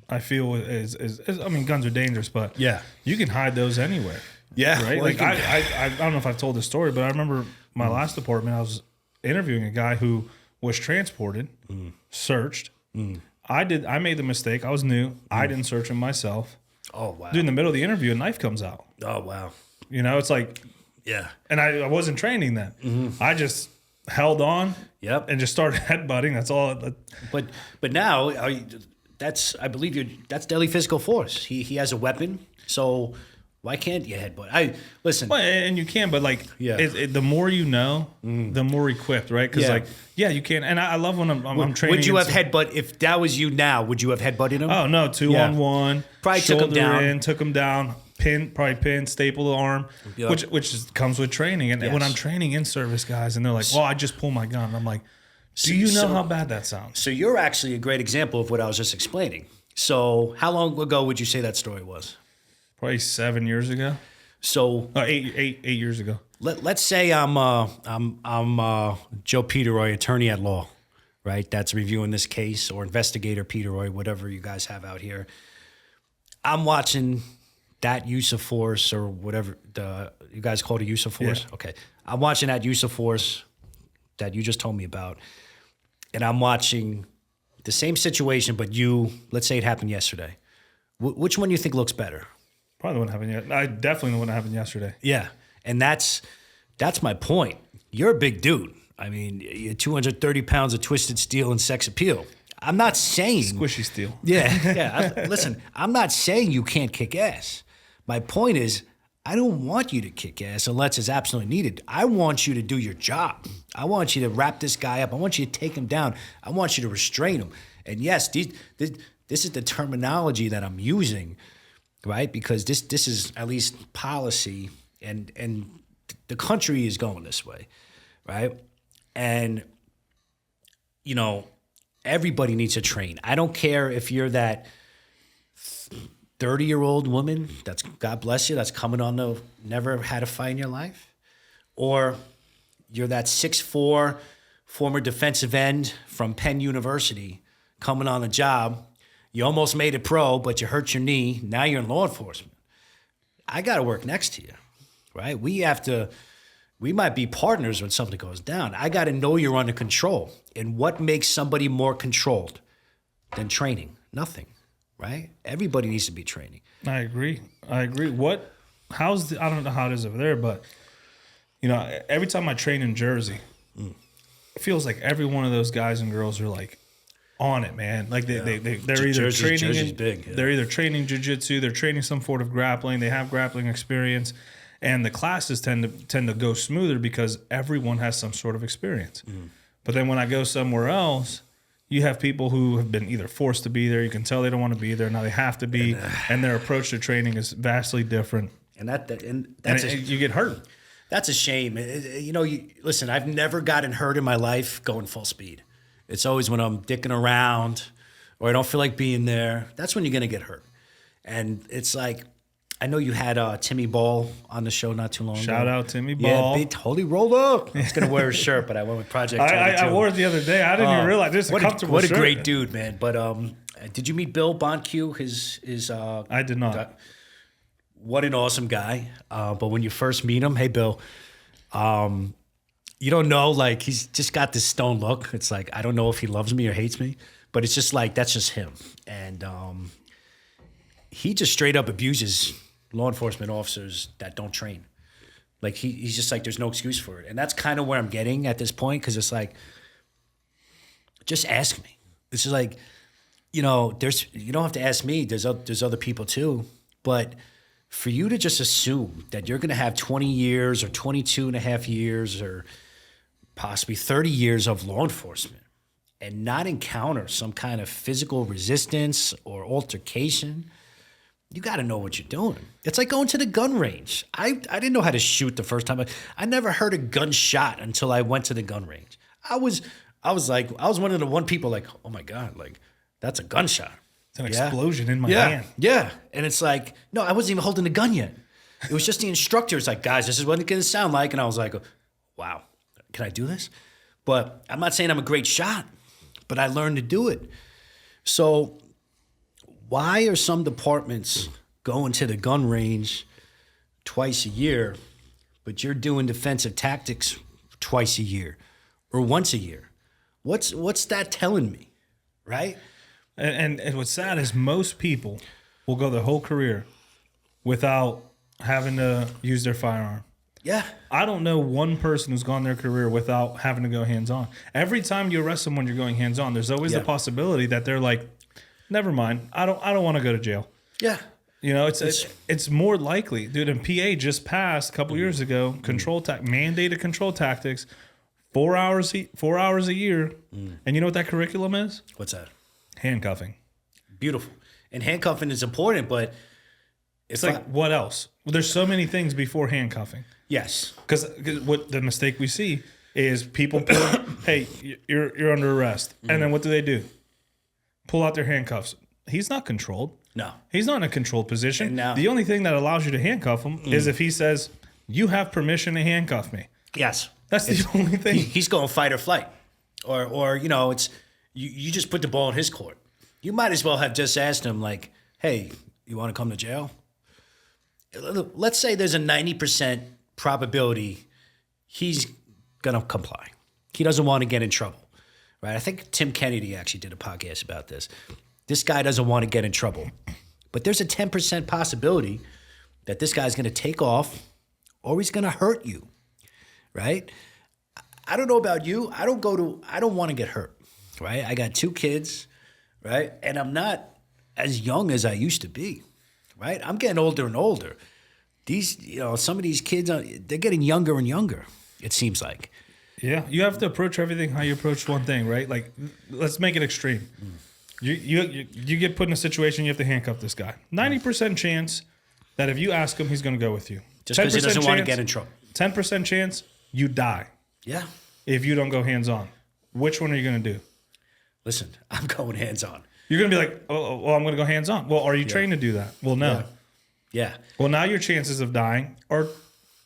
I feel is I mean, guns are dangerous, but you can hide those anywhere. Yeah, right. Well, like I don't know if I've told this story, but I remember my last department. I was interviewing a guy who was transported, searched. I made the mistake. I was new. I didn't search him myself. Oh wow! Dude, in the middle of the interview, a knife comes out. Oh wow! It's like. Yeah. And I wasn't training then. I just held on. Yep. And just started headbutting. That's all. But now that's deadly physical force. He has a weapon. So why can't you headbutt? Listen. Well, and you can, but the more you know, the more equipped, right? Because you can. And I love when I'm training. Would you have headbutt if that was you now? Would you have headbutted him? Oh no, 2-on-1. Probably took him down. Pin, staple the arm, which comes with training. And when I'm training in service guys, and they're like, "Well, I just pull my gun," I'm like, "Do you know how bad that sounds?" So you're actually a great example of what I was just explaining. So how long ago would you say that story was? Probably 7 years ago. So 8 years ago. Let's say I'm Joe Peteroy, attorney at law, right? That's reviewing this case, or investigator Peteroy, whatever you guys have out here. I'm watching that use of force, or whatever you guys call it, a use of force. Yeah. Okay. I'm watching that use of force that you just told me about. And I'm watching the same situation, but let's say it happened yesterday. Which one do you think looks better? Probably the one happened yesterday. I definitely the one that happened yesterday. Yeah. And that's my point. You're a big dude. I mean, you're 230 pounds of twisted steel and sex appeal. I'm not saying squishy steel. Yeah. Listen, I'm not saying you can't kick ass. My point is, I don't want you to kick ass unless it's absolutely needed. I want you to do your job. I want you to wrap this guy up. I want you to take him down. I want you to restrain him. And yes, this is the terminology that I'm using, right? Because this is at least policy, and the country is going this way, right? And everybody needs to train. I don't care if you're that 30-year-old woman that's, God bless you, that's coming on the never had a fight in your life, or you're that 6'4" former defensive end from Penn University coming on the job. You almost made it pro, but you hurt your knee. Now you're in law enforcement. I got to work next to you, right? We might be partners when something goes down. I got to know you're under control. And what makes somebody more controlled than training? Nothing, right? Everybody needs to be training. I agree. I don't know how it is over there, but every time I train in Jersey, it feels like every one of those guys and girls are like on it, man. Like they're either training they're either training jiu-jitsu, they're training some sort of grappling, they have grappling experience. And the classes tend to go smoother because everyone has some sort of experience. But then when I go somewhere else, you have people who have been either forced to be there. You can tell they don't want to be there. Now they have to be, and their approach to training is vastly different. And you get hurt. That's a shame. Listen, I've never gotten hurt in my life going full speed. It's always when I'm dicking around or I don't feel like being there. That's when you're going to get hurt. And it's like, I know you had Timmy Ball on the show not too long ago. Shout out Timmy Ball. Yeah, totally rolled up. I was going to wear his shirt, but I went with Project 22. I wore it the other day. I didn't even realize. It's a comfortable what shirt. a great dude, man. But did you meet Bill Bonque? His I did not. What an awesome guy. But when you first meet him, hey, Bill, you don't know, like, he's just got this stone look. It's like, I don't know if he loves me or hates me, but it's just like, that's just him. And he just straight up abuses law enforcement officers that don't train. Like, he's just like, there's no excuse for it. And that's kind of where I'm getting at this point, because it's like, just ask me. It's just like, you don't have to ask me. There's other people too. But for you to just assume that you're going to have 20 years or 22 and a half years or possibly 30 years of law enforcement and not encounter some kind of physical resistance or altercation, you got to know what you're doing. It's like going to the gun range. I didn't know how to shoot the first time. I never heard a gunshot until I went to the gun range. I was one of the people like, oh my God, like, that's a gunshot. It's an explosion in my hand. Yeah. And it's like, no, I wasn't even holding the gun yet. It was just the instructor. It's like, guys, this is what it's going to sound like. And I was like, wow, can I do this? But I'm not saying I'm a great shot, but I learned to do it. So why are some departments going to the gun range twice a year, but you're doing defensive tactics twice a year or once a year? What's that telling me, right? And what's sad is most people will go their whole career without having to use their firearm. Yeah. I don't know one person who's gone their career without having to go hands-on. Every time you arrest someone, you're going hands-on. There's always the possibility that they're like, never mind, I don't want to go to jail. Yeah. It's more likely. Dude, and PA just passed a couple years ago, mandated control tactics, 4 hours a year. And you know what that curriculum is? What's that? Handcuffing. Beautiful. And handcuffing is important, but it's like, what else? Well, there's so many things before handcuffing. Yes. Because what the mistake we see is people pull, hey, you're under arrest. And then what do? Pull out their handcuffs. He's not controlled. No. He's not in a controlled position. Now, the only thing that allows you to handcuff him is if he says, you have permission to handcuff me. Yes. That's the only thing. He's going fight or flight. Or it's you just put the ball in his court. You might as well have just asked him, like, hey, you want to come to jail? Let's say there's a 90% probability he's going to comply. He doesn't want to get in trouble, right? I think Tim Kennedy actually did a podcast about this. This guy doesn't want to get in trouble. But there's a 10% possibility that this guy's going to take off or he's going to hurt you, right? I don't know about you. I don't want to get hurt, right? I got 2 kids, right? And I'm not as young as I used to be, right? I'm getting older and older. Some of these kids, they're getting younger and younger, it seems like. Yeah, you have to approach everything how you approach one thing, right? Like, let's make it extreme. You get put in a situation, you have to handcuff this guy. 90% chance that if you ask him, he's going to go with you. Just because he doesn't want to get in trouble. 10% chance you die. Yeah. If you don't go hands-on. Which one are you going to do? Listen, I'm going hands-on. You're going to be like, well, I'm going to go hands-on. Well, are you trained to do that? Well, no. Yeah. Well, now your chances of dying are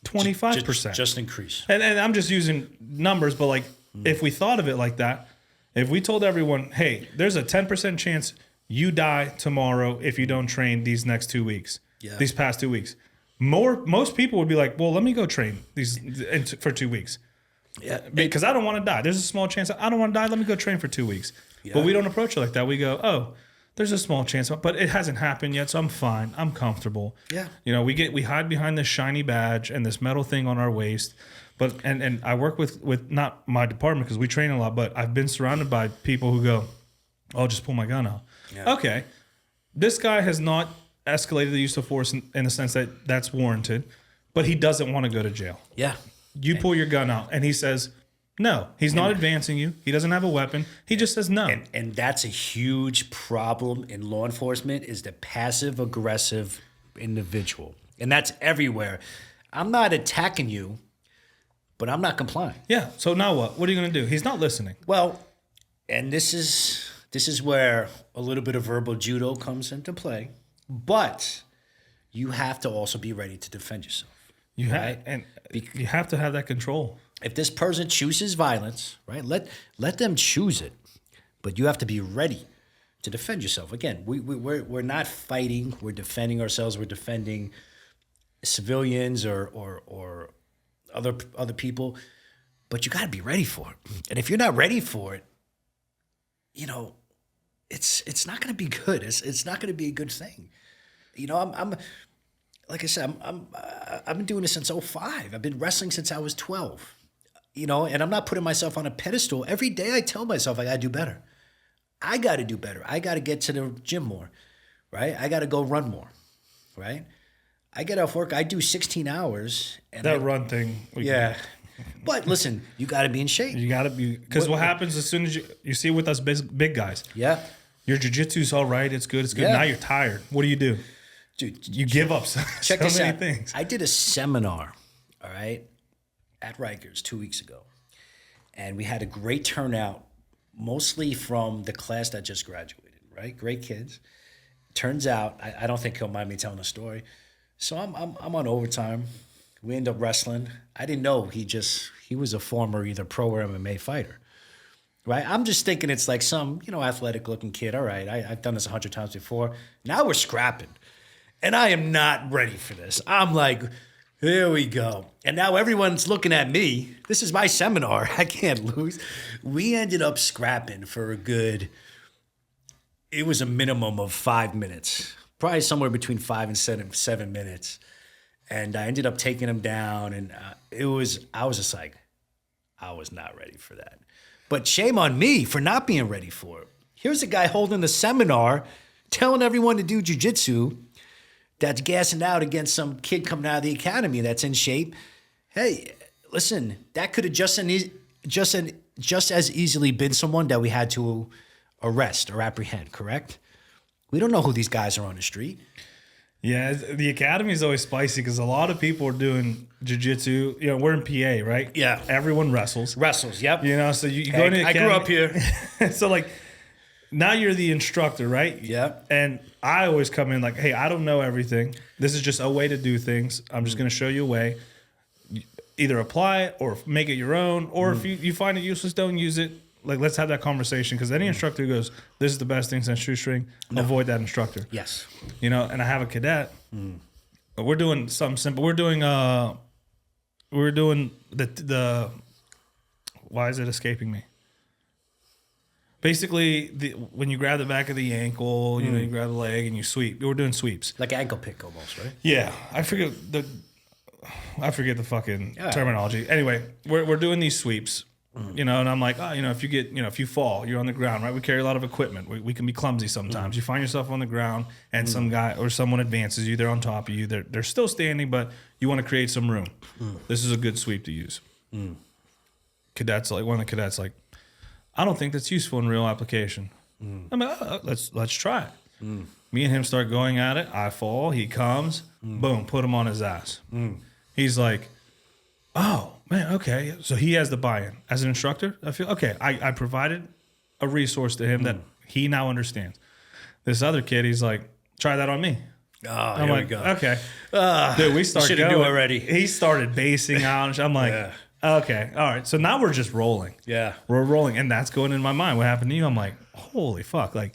25%. Just increase. And I'm just using numbers, but like if we thought of it like that, if we told everyone, hey, there's a 10% chance you die tomorrow if you don't train these next 2 weeks, these past 2 weeks, most people would be like, well, let me go train for 2 weeks. Yeah, because I don't want to die. There's a small chance I don't want to die. Let me go train for 2 weeks. Yeah. But we don't approach it like that. We go, oh, there's a small chance, but it hasn't happened yet, so I'm fine. I'm comfortable. Yeah. We hide behind this shiny badge and this metal thing on our waist. But and I work with not my department because we train a lot, but I've been surrounded by people who go, I'll just pull my gun out. Yeah. Okay. This guy has not escalated the use of force in the sense that that's warranted, but he doesn't want to go to jail. Yeah. You pull your gun out, and he says, no. He's not advancing you. He doesn't have a weapon. He just says no. And that's a huge problem in law enforcement is the passive-aggressive individual. And that's everywhere. I'm not attacking you. but I'm not complying. Yeah. So now what? What are you going to do? He's not listening. Well, and this is where a little bit of verbal judo comes into play, but you have to also be ready to defend yourself. You right? you have to have that control. If this person chooses violence, right? Let them choose it, but you have to be ready to defend yourself. Again, we're not fighting. We're defending ourselves. We're defending civilians or other people, but you got to be ready for it. And if you're not ready for it, you know, it's not going to be good. It's not going to be a good thing. You know, I'm like I said, I've been doing this since 2005. I've been wrestling since I was 12. You know, and I'm not putting myself on a pedestal. Every day I tell myself I got to do better. I got to do better. I got to get to the gym more, right? I got to go run more, right? I get off work. I do 16 hours. And That run thing. Yeah. But listen, you got to be in shape. You got to be, because what happens as soon as you see with us big guys, Yeah. your jiu-jitsu's all right. It's good. It's good. Yeah. Now you're tired. What do? Dude, You give up so check this many out. things. I did a seminar, all right, at Rikers 2 weeks ago. And we had a great turnout, mostly from the class that just graduated, right? Great kids. Turns out, I don't think he'll mind me telling a story. So I'm on overtime. We end up wrestling. I didn't know he was a former either pro or MMA fighter, right? I'm just thinking it's like some, athletic looking kid. All right, I've done this 100 times before. Now we're scrapping. And I am not ready for this. I'm like, here we go. And now everyone's looking at me. This is my seminar. I can't lose. We ended up scrapping for it was a minimum of 5 minutes, probably somewhere between 5 and 7 minutes. And I ended up taking him down. And I was just like, I was not ready for that. But shame on me for not being ready for it. Here's a guy holding the seminar, telling everyone to do jiu-jitsu, that's gassing out against some kid coming out of the academy that's in shape. Hey, listen, that could have just as easily been someone that we had to arrest or apprehend, correct? We don't know who these guys are on the street. Yeah, the academy is always spicy because a lot of people are doing jiu-jitsu. We're in PA, right? Yeah. Everyone wrestles. Yep. So you go to the I grew up here. So like, now you're the instructor, right? Yeah. And I always come in like, hey, I don't know everything. This is just a way to do things. I'm just going to show you a way. Either apply it or make it your own. Or if you find it useless, don't use it. Like, let's have that conversation. Because any instructor who goes, this is the best thing since shoestring, avoid that instructor. Yes. And I have a cadet. We're doing something simple. We're doing the why is it escaping me? Basically, when you grab the back of the ankle, you grab the leg and you sweep. We're doing sweeps. Like ankle pick almost, right? Yeah, I forget the fucking terminology. Anyway, we're doing these sweeps, and I'm like, if you get, if you fall, you're on the ground, right? We carry a lot of equipment. We can be clumsy sometimes. You find yourself on the ground, and some guy or someone advances you. They're on top of you. They're still standing, but you want to create some room. This is a good sweep to use. Cadets, like one of the cadets, like, I don't think that's useful in real application. I'm like, let's try it. Me and him start going at it. I fall. He comes. Boom. Put him on his ass. He's like, oh, man, okay. So he has the buy-in. As an instructor, I feel, okay, I provided a resource to him that he now understands. This other kid, he's like, try that on me. Oh, I'm here like, we go. okay. Dude, we started Should've going. knew already. He started basing out. I'm like, okay, all right. So now we're just rolling. Yeah. We're rolling. And that's going in my mind. What happened to you? I'm like, holy fuck. Like,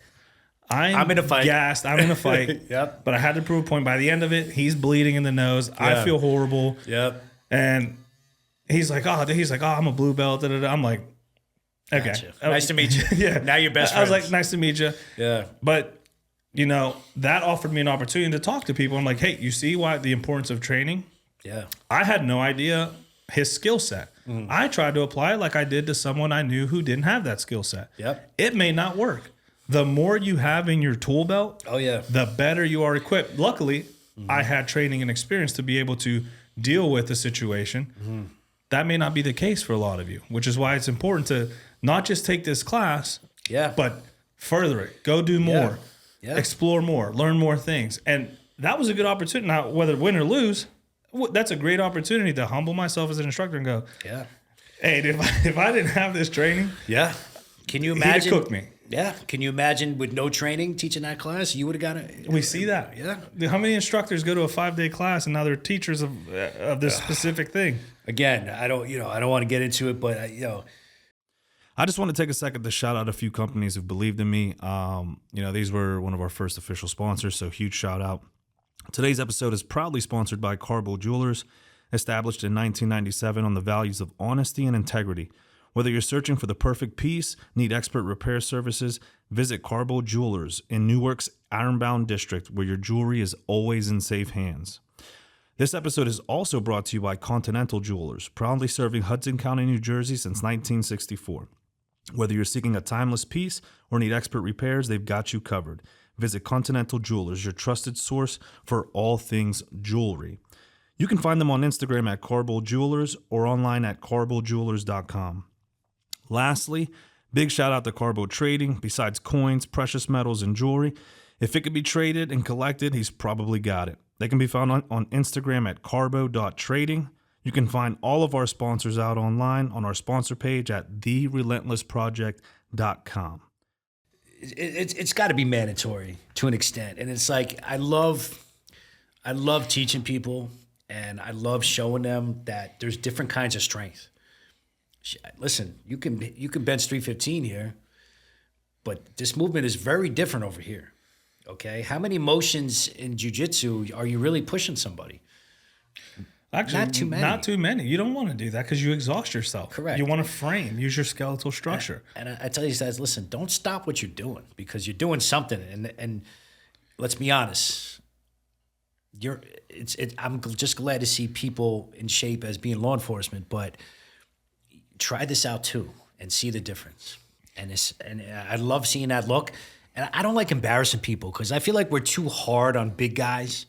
I'm in a fight. Gassed. I'm in a fight. Yep. But I had to prove a point. By the end of it, he's bleeding in the nose. I feel horrible. Yep. And he's like, I'm a blue belt. Da, da, da. I'm like, okay. Gotcha. Nice to meet you. Yeah. Now you're best I was friends. like, nice to meet you. Yeah. But, that offered me an opportunity to talk to people. I'm like, hey, you see why the importance of training? Yeah. I had no idea his skill set. I tried to apply it like I did to someone I knew who didn't have that skill set. Yep. It may not work. The more you have in your tool belt, the better you are equipped. Luckily, I had training and experience to be able to deal with the situation. That may not be the case for a lot of you, which is why it's important to not just take this class, but further it. Go do more. Explore more. Learn more things. And that was a good opportunity. Now, whether win or lose, That's a great opportunity to humble myself as an instructor and go, Yeah. hey, if I didn't have this training, Yeah. Can you he'd have imagine? cooked me. Yeah. Can you imagine with no training teaching that class? You would have got it. We see that. Yeah. How many instructors go to a 5-day class and now they're teachers of this specific thing? Again, I don't want to get into it, but I just want to take a second to shout out a few companies who believed in me. These were one of our first official sponsors, so huge shout out. Today's episode is proudly sponsored by Carbo Jewelers, established in 1997 on the values of honesty and integrity. Whether you're searching for the perfect piece, need expert repair services, visit Carbo Jewelers in Newark's Ironbound District, where your jewelry is always in safe hands. This episode is also brought to you by Continental Jewelers, proudly serving Hudson County, New Jersey since 1964. Whether you're seeking a timeless piece or need expert repairs, they've got you covered. Visit Continental Jewelers, your trusted source for all things jewelry. You can find them on Instagram at Carbo Jewelers or online at carbojewelers.com. Lastly, big shout out to Carbo Trading. Besides coins, precious metals, and jewelry, if it could be traded and collected, he's probably got it. They can be found on Instagram at carbo.trading. You can find all of our sponsors out online on our sponsor page at therelentlessproject.com. It's got to be mandatory to an extent, and it's like I love teaching people, and I love showing them that there's different kinds of strength. Listen, you can bench 315 here, but this movement is very different over here. Okay, how many motions in jiu-jitsu are you really pushing somebody? Actually, not too many. You don't want to do that because you exhaust yourself. Correct. You want to frame, use your skeletal structure. And I tell you guys, listen, don't stop what you're doing because you're doing something. And let's be honest, I'm just glad to see people in shape as being law enforcement, but try this out too and see the difference. And I love seeing that look. And I don't like embarrassing people because I feel like we're too hard on big guys.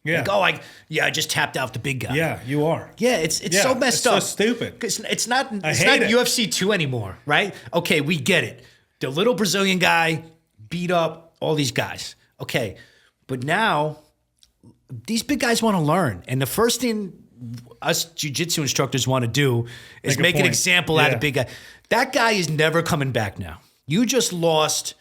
Yeah. Like, I just tapped out the big guy. Yeah, you are. Yeah, it's so messed up. It's so stupid. It's not I hate it. UFC 2 anymore, right? Okay, we get it. The little Brazilian guy beat up all these guys. Okay, but now these big guys want to learn. And the first thing us jiu-jitsu instructors want to do is make an example out of big guy. That guy is never coming back now. You just lost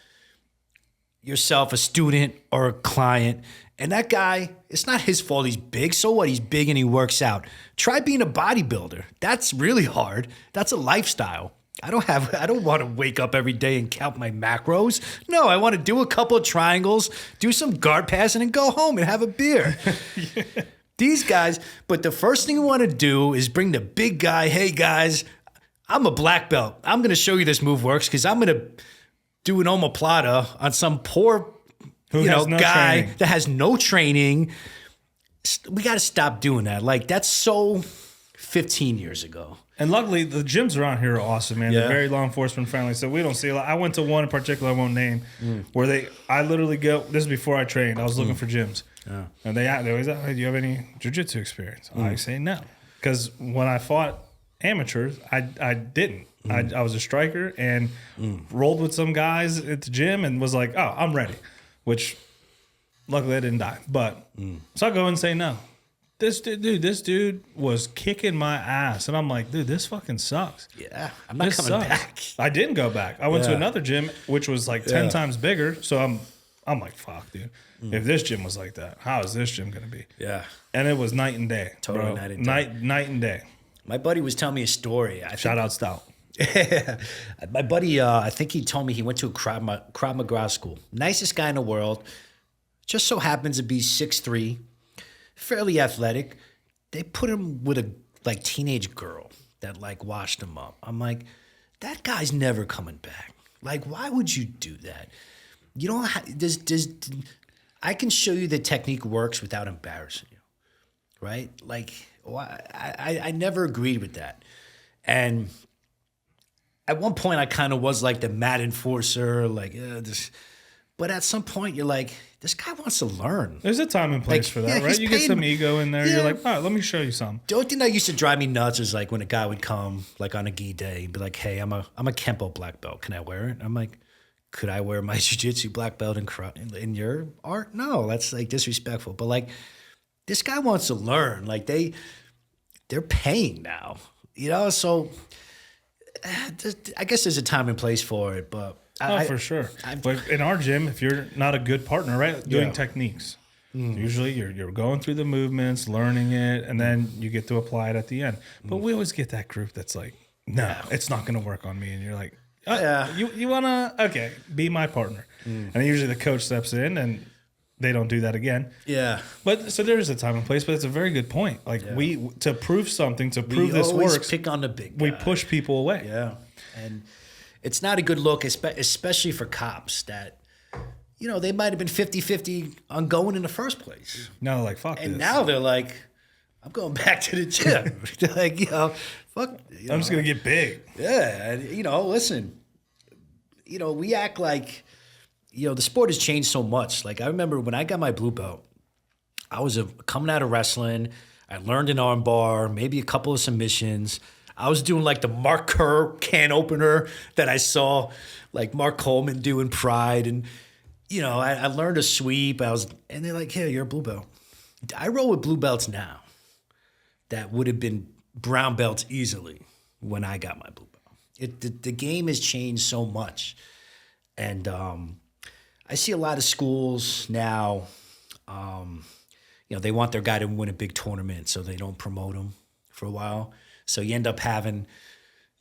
yourself a student or a client. And that guy, it's not his fault he's big. So what? He's big and he works out. Try being a bodybuilder. That's really hard. That's a lifestyle. I don't want to wake up every day and count my macros. No, I want to do a couple of triangles, do some guard passing, and go home and have a beer. Yeah. These guys, but the first thing we want to do is bring the big guy. Hey guys, I'm a black belt. I'm going to show you this move works because I'm going to do an omoplata on some poor guy that has no training. We got to stop doing that. Like, that's so 15 years ago. And luckily, the gyms around here are awesome, man. Yeah. They're very law enforcement friendly, so we don't see a lot. I went to one in particular I won't name, where I literally go, this is before I trained, I was looking for gyms. Yeah. And they always ask, hey, do you have any jiu-jitsu experience? I say no. Because when I fought amateurs, I didn't. I was a striker and rolled with some guys at the gym and was like, oh, I'm ready. Which, luckily, I didn't die. But so I go and say no. This dude was kicking my ass, and I'm like, dude, this fucking sucks. Yeah, I'm not coming back. I didn't go back. I went to another gym, which was like 10 times bigger. So I'm like, fuck, dude. If this gym was like that, how is this gym gonna be? Yeah, and it was night and day. Totally bro. night and day. Night and day. My buddy was telling me a story. Shout out Stout. My buddy, I think he told me he went to a Krav Maga school. Nicest guy in the world. Just so happens to be 6'3", fairly athletic. They put him with a teenage girl that washed him up. I'm like, that guy's never coming back. Like, why would you do that? You don't. I can show you the technique works without embarrassing you, right? Like, I never agreed with that, and at one point, I kind of was like the mad enforcer, but at some point, you're like, this guy wants to learn. There's a time and place for that, right? You get some ego in there. Yeah. You're like, all right, let me show you something. The only thing that used to drive me nuts is when a guy would come, on a gi day, and be like, hey, I'm a Kempo black belt. Can I wear it? I'm like, could I wear my jiu-jitsu black belt in your art? No, that's disrespectful. But this guy wants to learn. Like they're paying now, so I guess there's a time and place for it, but for sure. But in our gym, if you're not a good partner, right, doing techniques, usually you're going through the movements, learning it, and then you get to apply it at the end. But we always get that group that's like, no, it's not going to work on me. And you're like, you want to, okay, be my partner. And usually the coach steps in and they don't do that again. Yeah. But so there is a time and place, but it's a very good point. Like to prove something, to prove this works, pick on the big guy. We push people away. Yeah. And it's not a good look, especially for cops that, they might have been 50-50 on going in the first place. Now they're like, fuck this. And now they're like, I'm going back to the gym. They're like, fuck. I'm just going to get big. Yeah. And, listen, we act like, the sport has changed so much. Like I remember when I got my blue belt, I was coming out of wrestling. I learned an arm bar, maybe a couple of submissions. I was doing like the Mark Kerr can opener that I saw like Mark Coleman do in Pride. And, I learned a sweep. And they're like, hey, you're a blue belt. I roll with blue belts now that would have been brown belts easily when I got my blue belt. The game has changed so much. And I see a lot of schools now, they want their guy to win a big tournament, so they don't promote him for a while. So you end up having,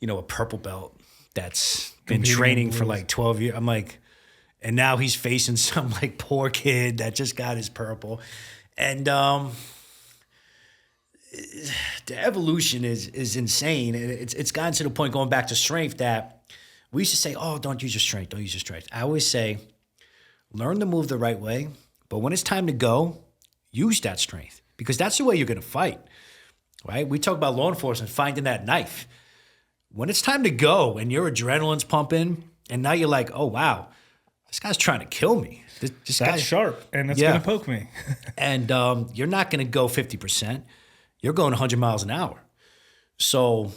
a purple belt that's been training for like 12 years. I'm like, and now he's facing some like poor kid that just got his purple. And the evolution is insane. It's gotten to the point, going back to strength, that we used to say, oh, don't use your strength, don't use your strength. I always say, learn to move the right way, but when it's time to go, use that strength, because that's the way you're going to fight, right? We talk about law enforcement finding that knife. When it's time to go and your adrenaline's pumping, and now you're like, oh, wow, this guy's trying to kill me. This guy's sharp, and it's going to poke me. And you're not going to go 50%. You're going 100 miles an hour. So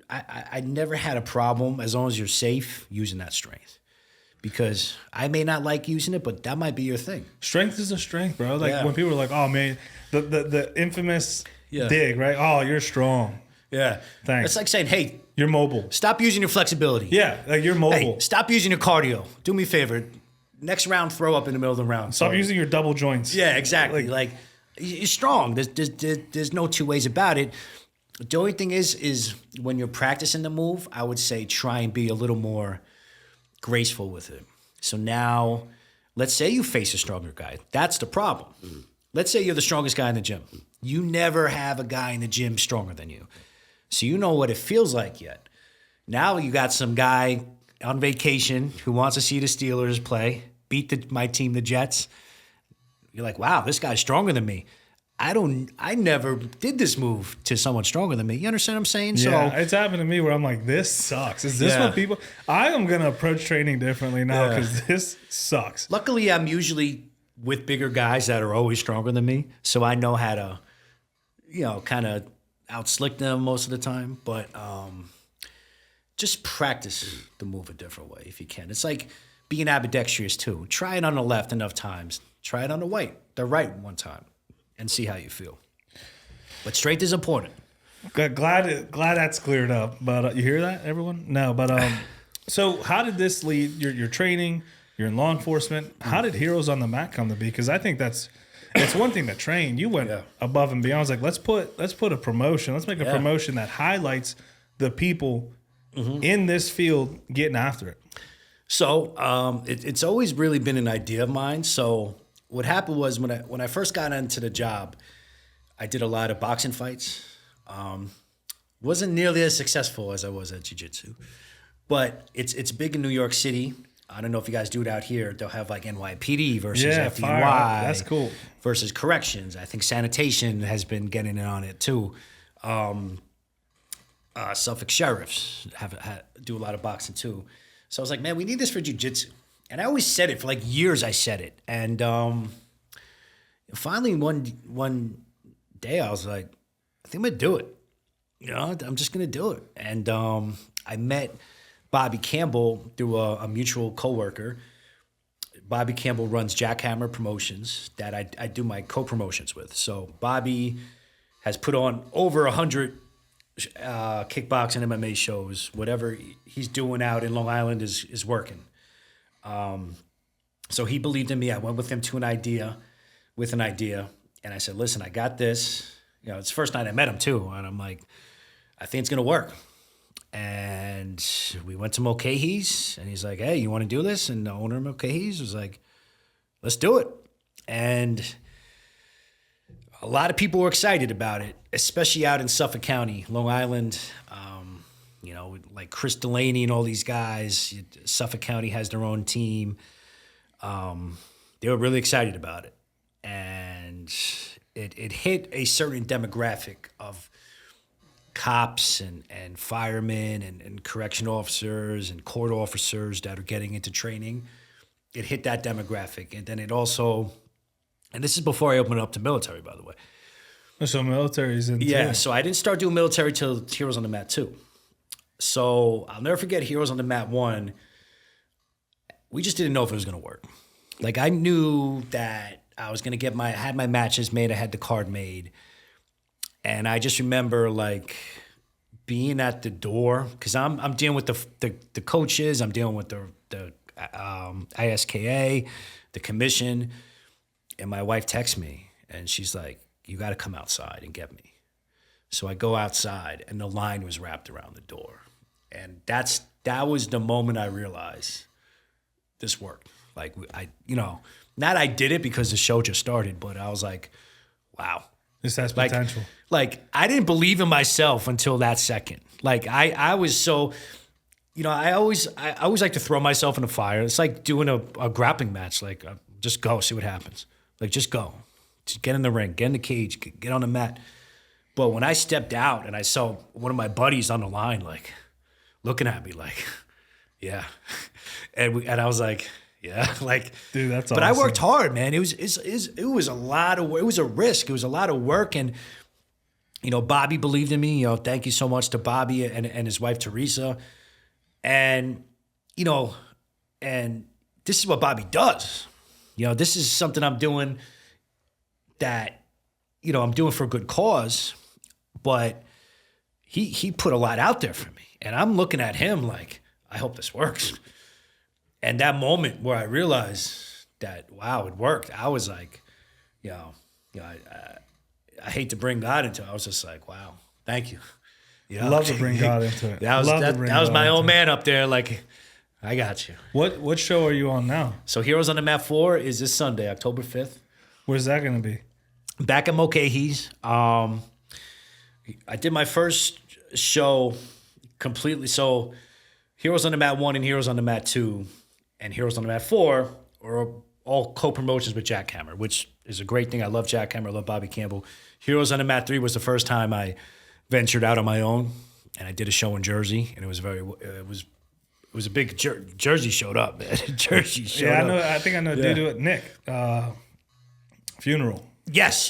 I never had a problem, as long as you're safe, using that strength. Because I may not like using it, but that might be your thing. Strength is a strength, bro. Like when people are like, oh, man, the infamous dig, right? Oh, you're strong. Yeah. Thanks. It's like saying, hey, you're mobile. Stop using your flexibility. Yeah, like you're mobile. Hey, stop using your cardio. Do me a favor. Next round, throw up in the middle of the round. Stop using your double joints. Yeah, exactly. Like you're strong. There's no two ways about it. The only thing is when you're practicing the move, I would say try and be a little more graceful with it. So now, let's say you face a stronger guy. That's the problem. Let's say you're the strongest guy in the gym. You never have a guy in the gym stronger than you. So you know what it feels like yet. Now you got some guy on vacation who wants to see the Steelers play, beat my team, the Jets. You're like, wow, this guy's stronger than me. I never did this move to someone stronger than me. You understand what I'm saying? Yeah, it's happened to me where I'm like, this sucks. Is this what people... I am going to approach training differently now because this sucks. Luckily, I'm usually with bigger guys that are always stronger than me. So I know how to, kind of outslick them most of the time. But just practice the move a different way if you can. It's like being ambidextrous too. Try it on the left enough times. Try it on the right one time. And see how you feel. But strength is important. Glad that's cleared up. But you hear that, everyone? No, but so how did this lead? You're training. You're in law enforcement. How did Heroes on the Mat come to be? Because I think it's one thing to train. You went above and beyond. I was like, let's put a promotion. Let's make a promotion that highlights the people in this field getting after it. So it's always really been an idea of mine. So what happened was when I first got into the job, I did a lot of boxing fights. Wasn't nearly as successful as I was at jiu-jitsu, but it's big in New York City. I don't know if you guys do it out here. They'll have like NYPD versus FDNY. That's cool. Versus corrections. I think sanitation has been getting in on it too. Suffolk sheriffs do a lot of boxing too. So I was like, man, we need this for jiu-jitsu. And I always said it for like years. I said it, and finally one day I was like, I think I'm gonna do it. I'm just gonna do it. And I met Bobby Campbell through a mutual coworker. Bobby Campbell runs Jackhammer Promotions that I do my co-promotions with. So Bobby has put on over 100 kickboxing MMA shows. Whatever he's doing out in Long Island is working. So he believed in me. I went with him to an idea, and I said, listen, I got this. You know, it's the first night I met him too, and I'm like, I think it's gonna work. And we went to Mulcahy's, and he's like, hey, you want to do this? And the owner of Mulcahy's was like, let's do it. And a lot of people were excited about it, especially out in Suffolk County, Long Island. You know, like Chris Delaney and all these guys. Suffolk County has their own team. They were really excited about it. And it hit a certain demographic of cops and firemen and correction officers and court officers that are getting into training. It hit that demographic. And then it also, and this is before I opened it up to military, by the way. So military's in Yeah, too. so I didn't start doing military till Heroes on the Mat 2. So I'll never forget Heroes on the Mat 1. We just didn't know if it was going to work. Like, I knew that I was going to I had my matches made, I had the card made. And I just remember, like, being at the door, because I'm dealing with the coaches, I'm dealing with the ISKA, the commission, and my wife texts me, and she's like, you got to come outside and get me. So I go outside, and the line was wrapped around the door. And that was the moment I realized this worked. Like, not I did it because the show just started, but I was like, wow. This has potential. Like, I didn't believe in myself until that second. Like, I was so, I always like to throw myself in the fire. It's like doing a grappling match. Like, just go, see what happens. Like, just go. Just get in the ring, get in the cage, get on the mat. But when I stepped out and I saw one of my buddies on the line, like, looking at me like, yeah. And I was like, yeah, like, dude, that's but awesome. I worked hard, man. It was a lot of work. It was a risk. It was a lot of work. And, Bobby believed in me. Thank you so much to Bobby and his wife, Teresa. And, and this is what Bobby does. This is something I'm doing that, I'm doing for a good cause, but he put a lot out there for me. And I'm looking at him like, I hope this works. And that moment where I realized that, wow, it worked, I was like, I hate to bring God into it. I was just like, wow, thank you. Love to bring God into it. That was my old man up there. Like, I got you. What show are you on now? So Heroes on the Mat 4 is this Sunday, October 5th. Where's that going to be? Back at Mulcahy's. I did my first show completely. So Heroes on the Mat 1 and Heroes on the Mat 2 and Heroes on the Mat 4 are all co-promotions with Jackhammer, which is a great thing. I love Jackhammer. I love Bobby Campbell. Heroes on the Mat 3 was the first time I ventured out on my own, and I did a show in Jersey, and it was a big Jersey showed up, man. Jersey showed up. Yeah, I think I know. Yeah. Did it Nick funeral. Yes.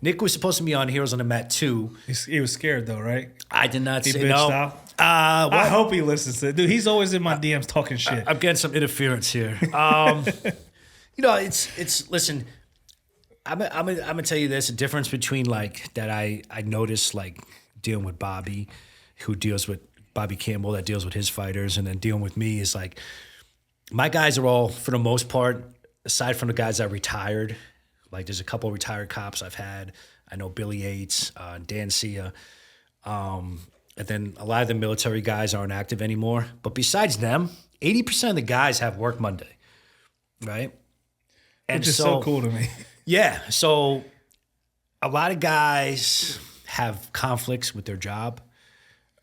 Nick was supposed to be on Heroes on the Mat 2. He was scared though, right? I did not He say bitched no. out. I I hope he listens to it. Dude, he's always in my DMs talking shit. I'm getting some interference here. It's listen, I'm gonna tell you this, a difference between like that I noticed like dealing with Bobby, who deals with Bobby Campbell, that deals with his fighters, and then dealing with me is like my guys are all, for the most part, aside from the guys that retired, like there's a couple of retired cops I've had. I know Billy Yates, Dan Sia. And then a lot of the military guys aren't active anymore. But besides them, 80% of the guys have work Monday, right? And Which is so cool to me. Yeah. So a lot of guys have conflicts with their job.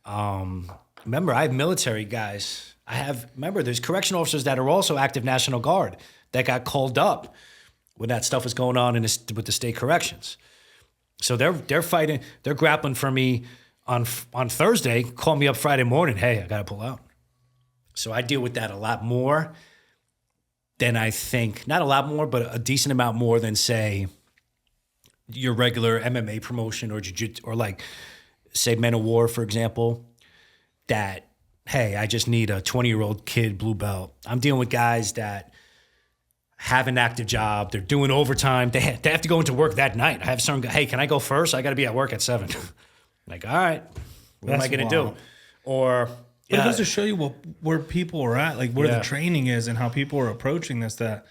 Remember, I have military guys. There's correction officers that are also active National Guard that got called up when that stuff was going on with the state corrections. So they're fighting, they're grappling for me on Thursday, call me up Friday morning, hey, I got to pull out. So I deal with that a lot more than I think, not a lot more, but a decent amount more than, say, your regular MMA promotion or jiu-jitsu, or like, say, Men of War, for example, that, hey, I just need a 20-year-old kid blue belt. I'm dealing with guys that have an active job. They're doing overtime. They have to go into work that night. I have some guy, hey, can I go first? I got to be at work at 7. Like, all right, what am I going to do? Or But it goes to show you where people are at, like where Yeah. the training is and how people are approaching this, that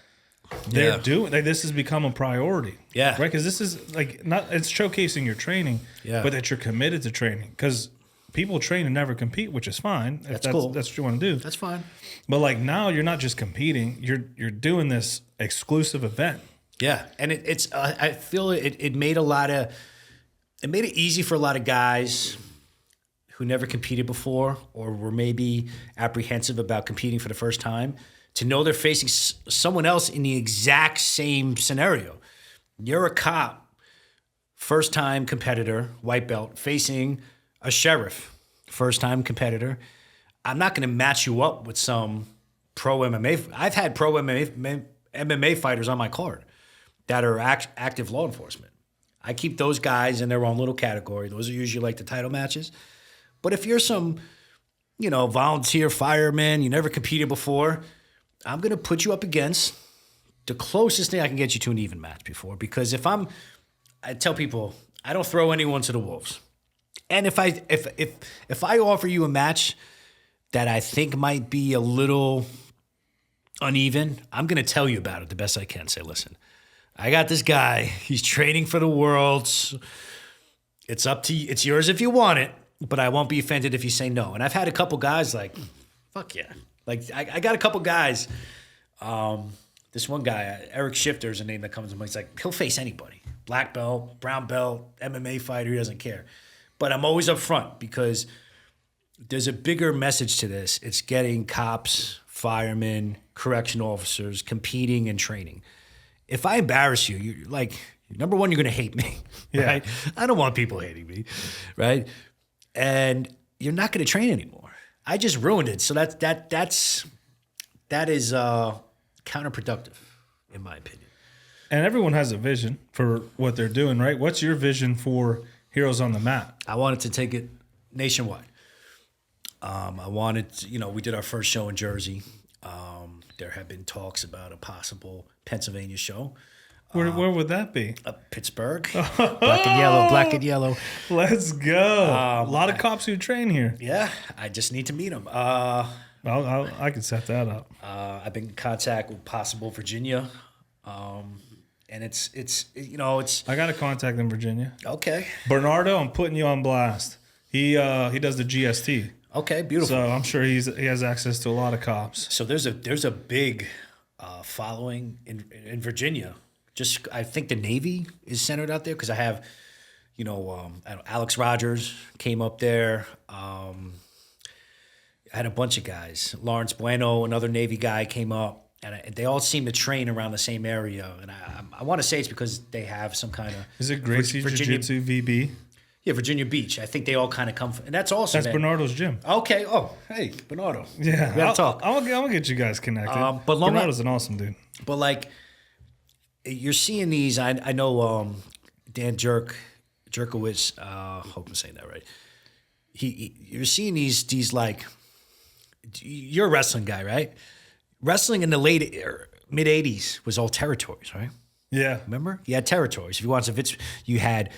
they're doing, like this has become a priority. Yeah. Right? Because this is like, it's showcasing your training, but that you're committed to training. Because people train and never compete, which is fine. If That's cool. That's what you want to do. That's fine. But like now you're not just competing, you're doing this exclusive event. Yeah, and it's I feel it made it made it easy for a lot of guys who never competed before or were maybe apprehensive about competing for the first time to know they're facing someone else in the exact same scenario. You're a cop, first time competitor, white belt, facing a sheriff, first time competitor. I'm not going to match you up with some pro MMA. I've had pro MMA fighters on my card that are active law enforcement. I keep those guys in their own little category. Those are usually like the title matches. But if you're some, volunteer fireman, you never competed before, I'm going to put you up against the closest thing I can get you to an even match before. Because I tell people, I don't throw anyone to the wolves. And if I offer you a match that I think might be a little uneven, I'm going to tell you about it the best I can. Say, listen, I got this guy. He's training for the Worlds. It's up to you. It's yours if you want it, but I won't be offended if you say no. And I've had a couple guys like, fuck yeah. Like, I got a couple guys. This one guy, Eric Shifter is a name that comes to mind. He's like, he'll face anybody. Black belt, brown belt, MMA fighter, he doesn't care. But I'm always up front because there's a bigger message to this. It's getting cops, firemen, correctional officers competing and training. If I embarrass you, you're like, number one, you're going to hate me, right? I don't want people hating me, right? And you're not going to train anymore. I just ruined it. So that is counterproductive, in my opinion. And everyone has a vision for what they're doing, right? What's your vision for Heroes on the Mat? I wanted to take it nationwide. I wanted to, we did our first show in Jersey. There have been talks about a possible Pennsylvania show. Where would that be? Pittsburgh. Black and yellow. Let's go. A lot of cops who train here. Yeah, I just need to meet them. I can set that up. I've been in contact with possible Virginia. And it's I got a contact in Virginia. Okay. Bernardo, I'm putting you on blast. He does the GST. Okay, beautiful. So I'm sure he has access to a lot of cops. So there's a big following in Virginia. Just I think the Navy is centered out there because I have, Alex Rogers came up there. I had a bunch of guys. Lawrence Bueno, another Navy guy, came up. And they all seem to train around the same area. And I want to say it's because they have some kind of... Is it Gracie Jiu-Jitsu VB? Yeah, Virginia Beach. I think they all kind of come from... And that's also... That's Bernardo's gym. Okay. Oh, hey, Bernardo. Yeah. We got to talk. I'll get you guys connected. But Bernardo's an awesome dude. But, like, you're seeing these... I know Dan Jerkowitz... hope I'm saying that right. You're seeing these, like... You're a wrestling guy, right? Wrestling in the mid 80s was all territories, right? Yeah. Remember? You had territories. If you want some, you had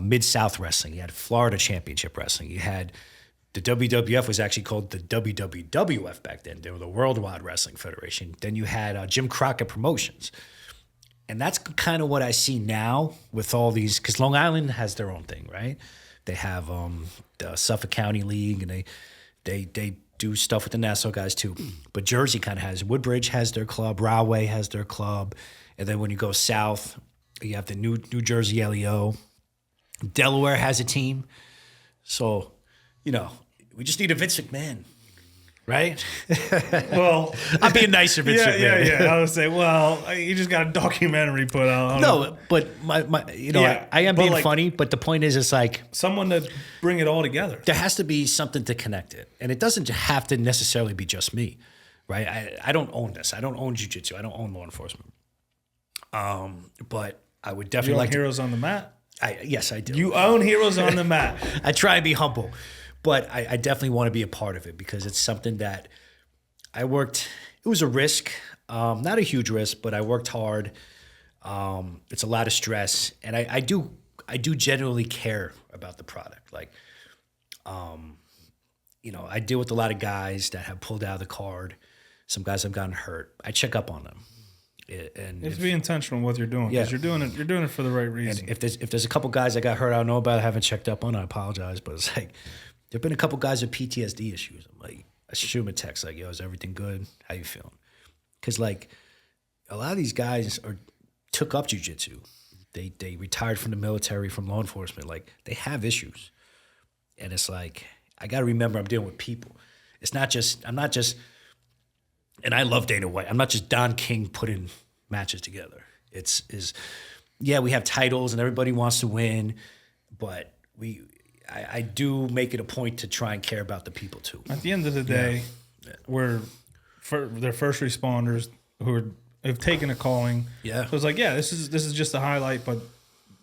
Mid-South Wrestling. You had Florida Championship Wrestling. You had the WWF was actually called the WWWF back then. They were the Worldwide Wrestling Federation. Then you had Jim Crockett Promotions. And that's kind of what I see now with all these, because Long Island has their own thing, right? They have the Suffolk County League, and they do stuff with the Nassau guys too. But Jersey kind of has, Woodbridge has their club, Rahway has their club. And then when you go south, you have the New Jersey LEO. Delaware has a team. So, we just need a Vince McMahon, right? Well, I'm being nicer, Vince McMahon. Yeah. I would say, you just got a documentary put out. No, but I am being funny, but the point is, it's like someone to bring it all together. There has to be something to connect it. And it doesn't have to necessarily be just me, right? I don't own this. I don't own jiu-jitsu. I don't own law enforcement. But I would definitely like Heroes on the Mat? Yes, I do. You own Heroes on the Mat. I try and be humble, but I definitely want to be a part of it because it's something that I worked it was a risk, not a huge risk, but I worked hard. It's a lot of stress, and I do genuinely care about the product. Like, I deal with a lot of guys that have pulled out of the card. Some guys have gotten hurt. I check up on them. And You have to be intentional in what you're doing because you're doing it for the right reason. if there's a couple guys that got hurt, I don't know about, I haven't checked up on, I apologize. But it's like, there've been a couple guys with PTSD issues. I'm like, I shoot him a text like, yo, is everything good? How you feeling? Because like, a lot of these guys took up jiu-jitsu. They retired from the military, from law enforcement. Like, they have issues. And it's like, I got to remember I'm dealing with people. I'm not just, and I love Dana White. I'm not just Don King putting matches together. We have titles and everybody wants to win, but I do make it a point to try and care about the people too. At the end of the day, they're first responders who have taken a calling. Yeah. So it's like, this is just a highlight, but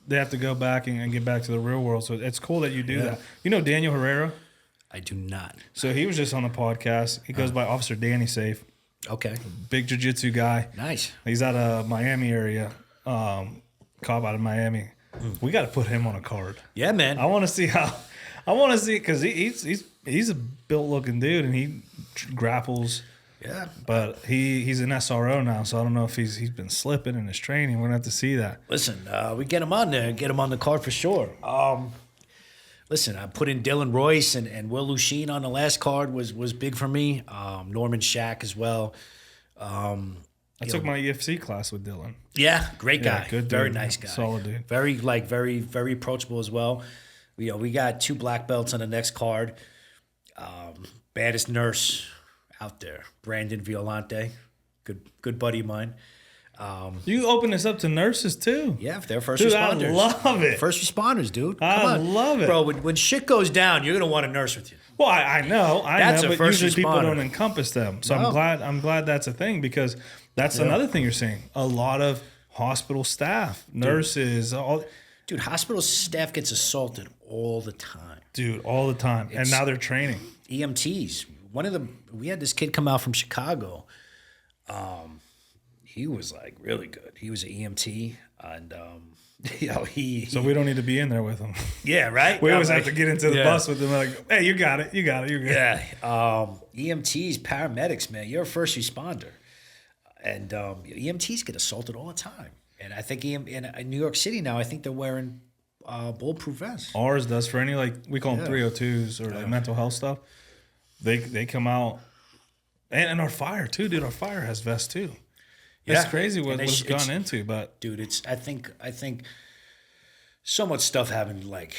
they have to go back and get back to the real world. So it's cool that you do that. You know Daniel Herrera? I do not. So he was just on the podcast. He goes by Officer Danny Safe. Okay. Big jiu-jitsu guy. Nice. He's out of Miami area. Cop out of Miami. We got to put him on a card. Yeah, man. I want to see because he's a built looking dude and he grapples. Yeah. But he's an SRO now, so I don't know if he's been slipping in his training. We're gonna have to see that. Listen, we get him on there, get him on the card for sure. Listen, I put in Dylan Royce and Will Luchin on the last card was big for me. Norman Shack as well. I took my EFC class with Dylan. Yeah, great guy. Good dude. Very nice guy. Solid dude. Very very approachable as well. We got 2 black belts on the next card. Baddest nurse out there, Brandon Violante, good buddy of mine. You open this up to nurses too. Yeah, if they're first Dude, responders. I love it. First responders, dude. Come I on. love it. Bro, when shit goes down, you're going to want a nurse with you. Well, I know, That's a but first usually people responder. don't encompass them. So No. I'm glad that's a thing because that's another thing you're seeing. A lot of hospital staff, nurses, Dude, hospital staff gets assaulted all the time. all the time. And now they're training. EMTs. We had this kid come out from Chicago. He was like really good. He was an EMT, and So we don't need to be in there with them. yeah, right. We always I'm have to get into the bus with them. Like, hey, you got it. You're good. Yeah, EMTs, paramedics, man, you're a first responder, and EMTs get assaulted all the time. And I think in New York City now, I think they're wearing bulletproof vests. Ours does for any we call them 302s or like mental health stuff. They come out, and our fire too, dude. Our fire has vests too. It's crazy what it's gone into, but dude, I think so much stuff happened like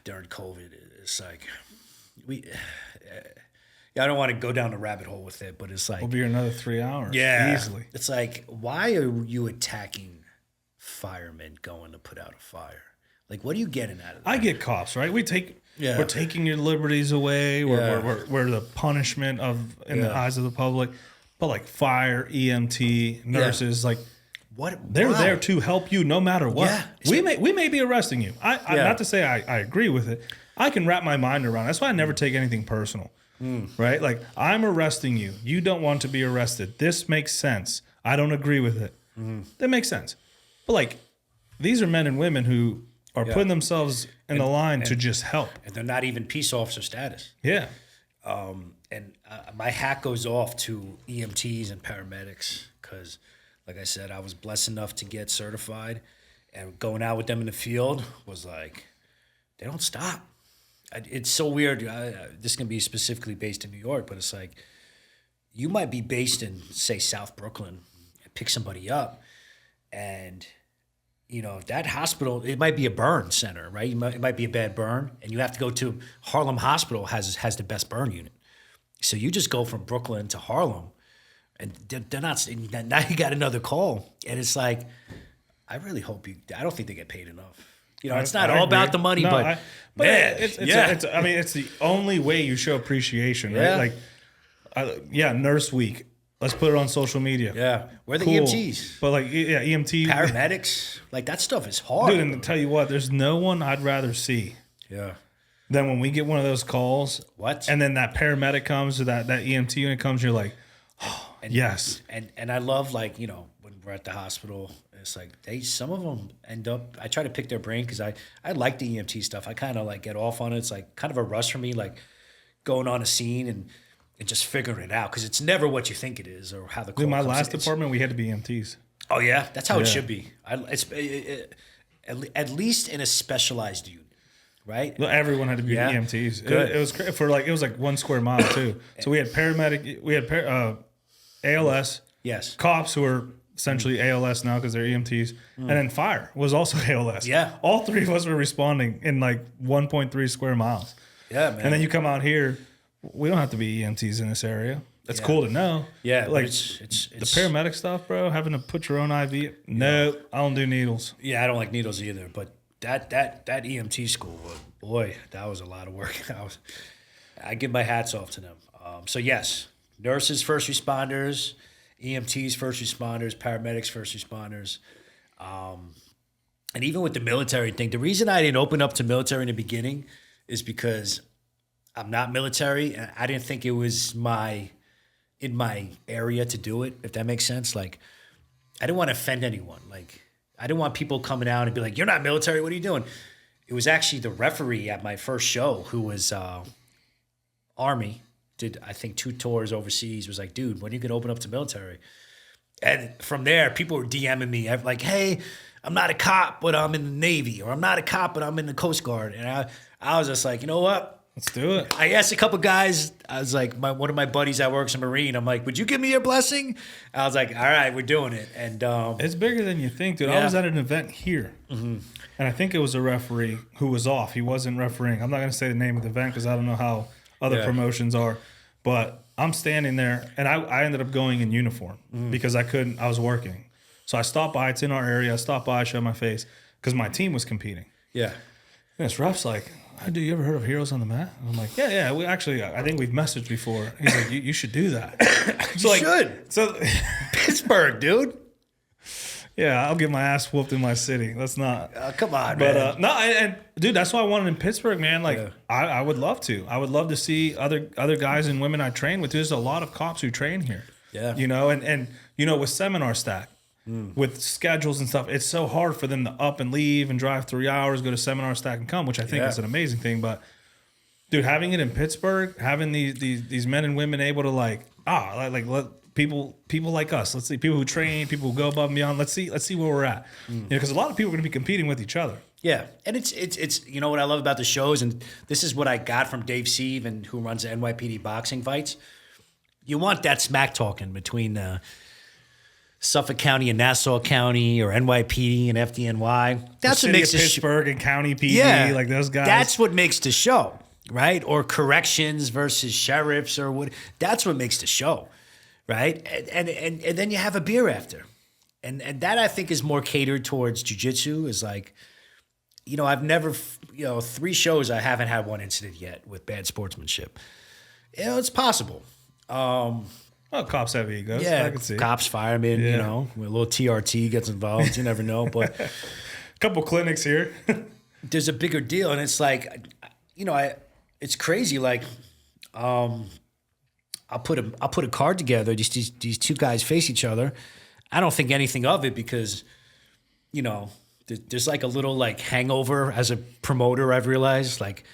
during COVID. It's like I don't want to go down the rabbit hole with it, but it's like we'll be here another 3 hours. yeah, Easily. It's like, why are you attacking firemen going to put out a fire? Like, what are you getting out of that? I get cops, right? We're taking your liberties away. We're the punishment in the eyes of the public. But like fire, EMT, nurses, like they're there to help you no matter what. Yeah. We may be arresting you. I not to say I agree with it. I can wrap my mind around it. That's why I never take anything personal. Right? Like, I'm arresting you. You don't want to be arrested. This makes sense. I don't agree with it. That makes sense. But like, these are men and women who are putting themselves in the line to just help. And they're not even peace officer status. Yeah. And my hat goes off to EMTs and paramedics because, like I said, I was blessed enough to get certified, and going out with them in the field was like, they don't stop. It's so weird. This can be specifically based in New York, but it's like, you might be based in, say, South Brooklyn and pick somebody up, and that hospital, it might be a burn center, right? It might be a bad burn, and you have to go to Harlem Hospital has the best burn unit. So you just go from Brooklyn to Harlem, and they're not. Now you got another call, and it's like, I really hope I don't think they get paid enough. It's not all about the money, but man, it's the only way you show appreciation, right? Like, Nurse Week. Let's put it on social media. Yeah, we're the Cool. EMTs. But EMT Paramedics, like that stuff is hard. Dude, and to tell you what, there's no one I'd rather see than when we get one of those calls. What? And then that paramedic comes or that EMT unit comes, you're like, oh, And, Yes. And I love, like, you know, when we're at the hospital, it's like some of them end up, I try to pick their brain because I like the EMT stuff. I kind of like get off on it. It's like kind of a rush for me, like going on a scene and just figuring it out because it's never what you think it is or how the call In my comes last in. department, we had to be EMTs. Oh yeah, that's how it Yeah. should be. At least in a specialized unit, right? Well, everyone had to be Yeah. EMTs. Good. It was it was like 1 square mile too. So we had paramedic, we had ALS, Yes. cops who are essentially ALS now because they're EMTs, and then fire was also ALS. Yeah. All three of us were responding in like 1.3 square miles. Yeah, man. And then you come out here, we don't have to be EMTs in this area. That's cool to know. Yeah, but like it's the paramedic stuff, bro. Having to put your own IV. No, I don't do needles. Yeah, I don't like needles either. But that EMT school, boy, that was a lot of work. I give my hats off to them. So yes, nurses, first responders, EMTs, first responders, paramedics, first responders, and even with the military thing. The reason I didn't open up to military in the beginning is because I'm not military, and I didn't think it was in my area to do it, if that makes sense. Like, I didn't want to offend anyone. Like, I didn't want people coming out and be like, "You're not military. What are you doing?" It was actually the referee at my first show who was Army, did I think 2 tours overseas, was like, "Dude, when are you gonna open up to military?" And from there, people were DMing me like, "Hey, I'm not a cop, but I'm in the Navy," or "I'm not a cop, but I'm in the Coast Guard." And I was just like, you know what? Let's do it. I asked a couple guys. I was like, one of my buddies that works a Marine. I'm like, "Would you give me your blessing?" I was like, "All right, we're doing it." And It's bigger than you think, dude. I Yeah. was at an event here, and I think it was a referee who was off. He wasn't refereeing. I'm not going to say the name of the event because I don't know how other Yeah. promotions are. But I'm standing there, and I ended up going in uniform because I couldn't. I was working, so I stopped by. It's in our area. I stopped by, showed my face because my team was competing. yeah, And this ref's like, "Hey, dude, you ever heard of Heroes on the Mat?" And I'm like, yeah. We actually, I think we've messaged before. He's like, you should do that. So you should. So Pittsburgh, dude. yeah, I'll get my ass whooped in my city. Let's not. Come on, But man. no, and dude, that's why I wanted in Pittsburgh, man. Like, Yeah. I would love to. I would love to see other guys and women I train with. There's a lot of cops who train here. Yeah. You know, and you know, with seminar stack, with schedules and stuff, it's so hard for them to up and leave and drive 3 hours, go to seminar stack and come, which I think Yeah. is an amazing thing. But dude, having it in Pittsburgh, having these men and women able to like let people like us. Let's see, people who train, people who go above and beyond. Let's see where we're at. You know, because a lot of people are going to be competing with each other. Yeah, and it's you know what I love about the shows, and this is what I got from Dave Sieve and who runs the NYPD boxing fights. You want that smack talking between Suffolk County and Nassau County, or NYPD and FDNY. That's The what city makes of the Pittsburgh and County PD, yeah, like those guys. That's what makes the show, right? Or corrections versus sheriffs, or what? That's what makes the show, right? And then you have a beer after, and that I think is more catered towards jiu-jitsu. Is like, you know, I've never, 3 shows I haven't had one incident yet with bad sportsmanship. You know, it's possible. Well, cops have egos. Yeah, I can see. cops, firemen, Yeah. you know, a little TRT gets involved. You never know, but Couple clinics here. there's a bigger deal, and it's like, it's crazy. Like, I'll put a card together. These 2 guys face each other. I don't think anything of it because, there's like a little like hangover as a promoter. I've realized like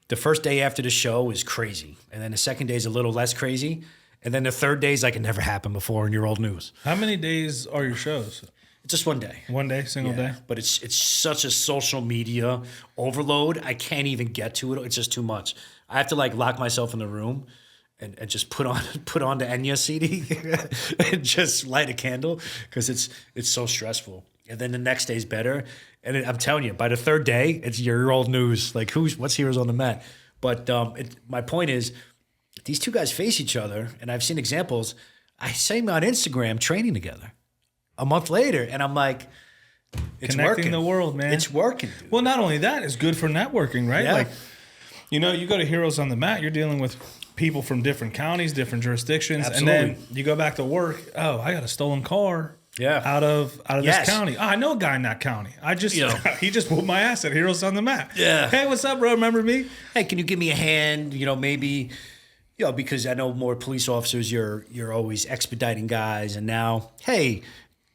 the first day after the show is crazy, and then the second day is a little less crazy, and then the third day is like it never happened before in your old news. How many days are your shows? It's just one day. One day, single day? But it's such a social media overload. I can't even get to it. It's just too much. I have to like lock myself in the room and just put on the Enya CD and just light a candle because it's so stressful. And then the next day's better. And I'm telling you, by the third day, it's your old news. Like what's Heroes on the Mat? But my point is, these 2 guys face each other, and I've seen examples. I see them on Instagram training together a month later, and I'm like, it's Connecting working. the world, man. It's working, dude. Well, not only that, it's good for networking, right? Yeah. Like, you go to Heroes on the Mat, you're dealing with people from different counties, different jurisdictions. Absolutely. And then you go back to work. Oh, I got a stolen car. Yeah. Out of Yes. this county. Oh, I know a guy in that county. He just whooped my ass at Heroes on the Mat. Yeah. Hey, what's up, bro? Remember me? Hey, can you give me a hand? Maybe You know, because I know more police officers, you're always expediting guys, and now, hey,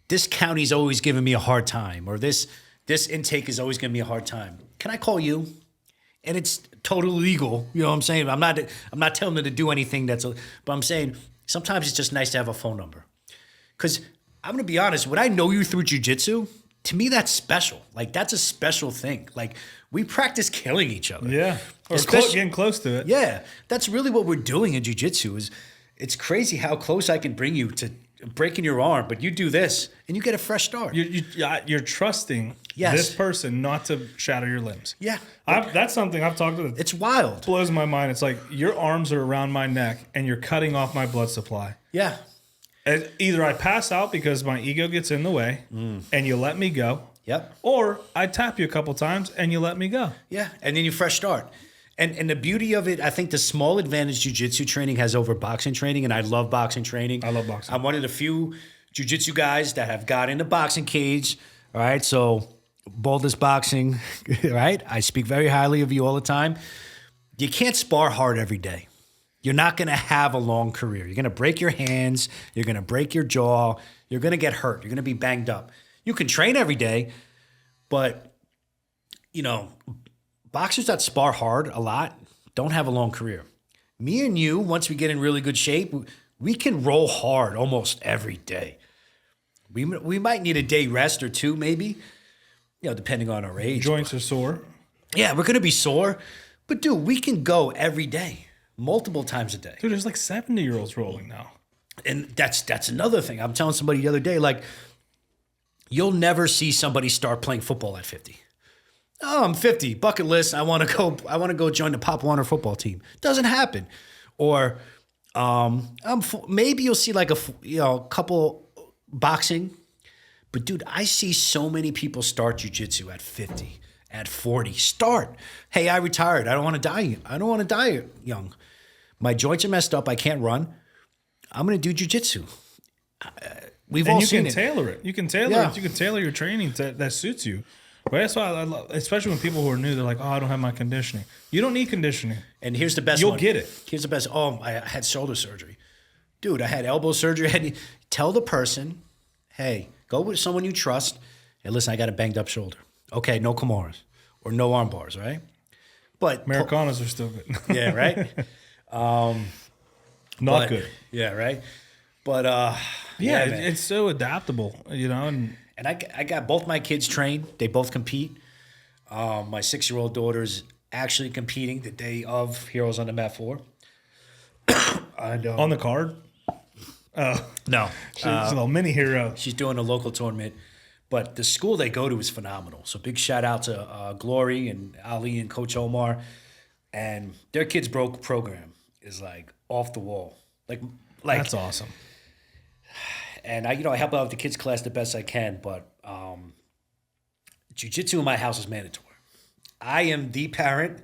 this county's always giving me a hard time, or this intake is always giving me a hard time. Can I call you? And it's totally legal. You know what I'm saying? I'm not telling them to do anything but I'm saying sometimes it's just nice to have a phone number. Because I'm gonna be honest, when I know you through jiu-jitsu, to me that's special. Like that's a special thing. Like we practice killing each other. Yeah. Or getting close to it. Yeah. That's really what we're doing in jiu-jitsu is it's crazy how close I can bring you to breaking your arm, but you do this and you get a fresh start. You're trusting Yes. this person not to shatter your limbs. Yeah. That's something I've talked about. It's wild. Blows my mind. It's like your arms are around my neck and you're cutting off my blood supply. Yeah. And either I pass out because my ego gets in the way and you let me go. Yep. Or I tap you a couple times and you let me go. Yeah. And then you fresh start. And the beauty of it, I think the small advantage jiu-jitsu training has over boxing training, and I love boxing training. I love boxing. I'm one of the few jiu-jitsu guys that have got in the boxing cage. All right, so Boulder's Boxing, right? I speak very highly of you all the time. You can't spar hard every day. You're not going to have a long career. You're going to break your hands. You're going to break your jaw. You're going to get hurt. You're going to be banged up. You can train every day, but, you know, boxers that spar hard a lot don't have a long career. Me and you, once we get in really good shape, we can roll hard almost every day. We might need a day rest or two, maybe, you know, depending on our age. Joints are sore. Yeah, we're going to be sore. But, dude, we can go every day, multiple times a day. Dude, there's like 70-year-olds rolling now. And that's another thing. I'm telling somebody the other day, like, you'll never see somebody start playing football at 50. Oh, I'm 50, bucket list. I want to go join the Pop Warner football team. Doesn't happen. Or maybe you'll see like a couple boxing. But dude, I see so many people start jiu-jitsu at 50, at 40. Start. Hey, I retired. I don't want to die. I don't want to die young. My joints are messed up. I can't run. I'm going to do jiu-jitsu. We've all seen it. Tailor it. You can tailor it. You can tailor your training that suits you. But that's why I love, especially when people who are new, they're like, "Oh, I don't have my conditioning." You don't need conditioning. And here's the best. You'll get it. Here's the best. Oh, I had shoulder surgery, dude. I had elbow surgery. Tell the person, hey, go with someone you trust. Hey, listen, I got a banged up shoulder. Okay, no Kimaras or no arm bars, right? But Americanas are still good. Yeah, right. Not good. Yeah, right. But yeah, it's so adaptable, you know. And I got both my kids trained. They both compete. My 6-year-old daughter's actually competing the day of Heroes on the Mat 4. On the card? No. She's a little mini hero. She's doing a local tournament. But the school they go to is phenomenal. So big shout out to Glory and Ali and Coach Omar. And their kids' program is like off the wall. Like that's awesome. And I help out with the kids' class the best I can, but jiu-jitsu in my house is mandatory. I am the parent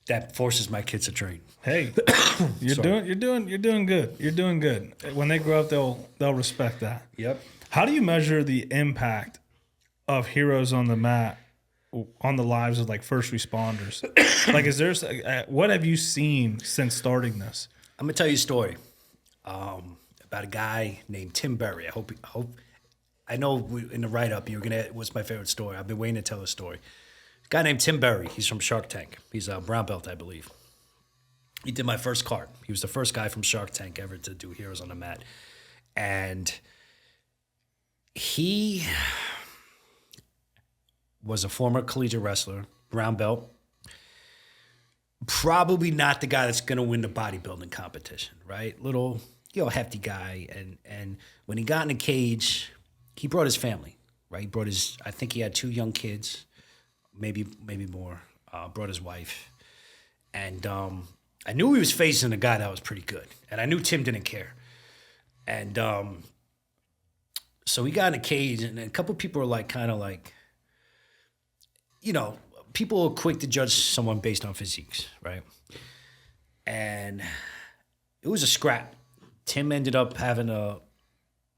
that forces my kids to train. Hey, you're doing good. You're doing good. When they grow up, they'll respect that. Yep. How do you measure the impact of Heroes on the Mat on the lives of like first responders? Like, is there what have you seen since starting this? I'm gonna tell you a story. About a guy named Tim Berry. I know in the write-up you're gonna. What's my favorite story? I've been waiting to tell a story. A guy named Tim Berry. He's from Shark Tank. He's a brown belt, I believe. He did my first card. He was the first guy from Shark Tank ever to do Heroes on the Mat, and he was a former collegiate wrestler, brown belt. Probably not the guy that's gonna win the bodybuilding competition, right? Little. Hefty guy, and when he got in a cage, he brought his family, right? He brought I think he had 2 young kids, maybe more. Brought his wife, and I knew he was facing a guy that was pretty good, and I knew Tim didn't care, and so he got in a cage, and a couple of people were kind of like, people are quick to judge someone based on physiques, right? And it was a scrap. Tim ended up having a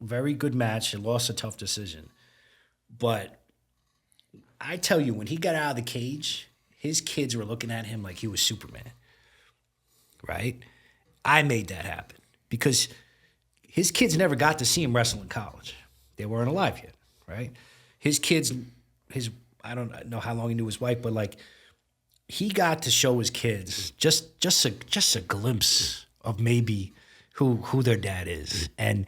very good match and lost a tough decision. But I tell you, when he got out of the cage, his kids were looking at him like he was Superman, right? I made that happen because his kids never got to see him wrestle in college. They weren't alive yet, right? His kids, I don't know how long he knew his wife, but like he got to show his kids just a glimpse of maybe who their dad is. And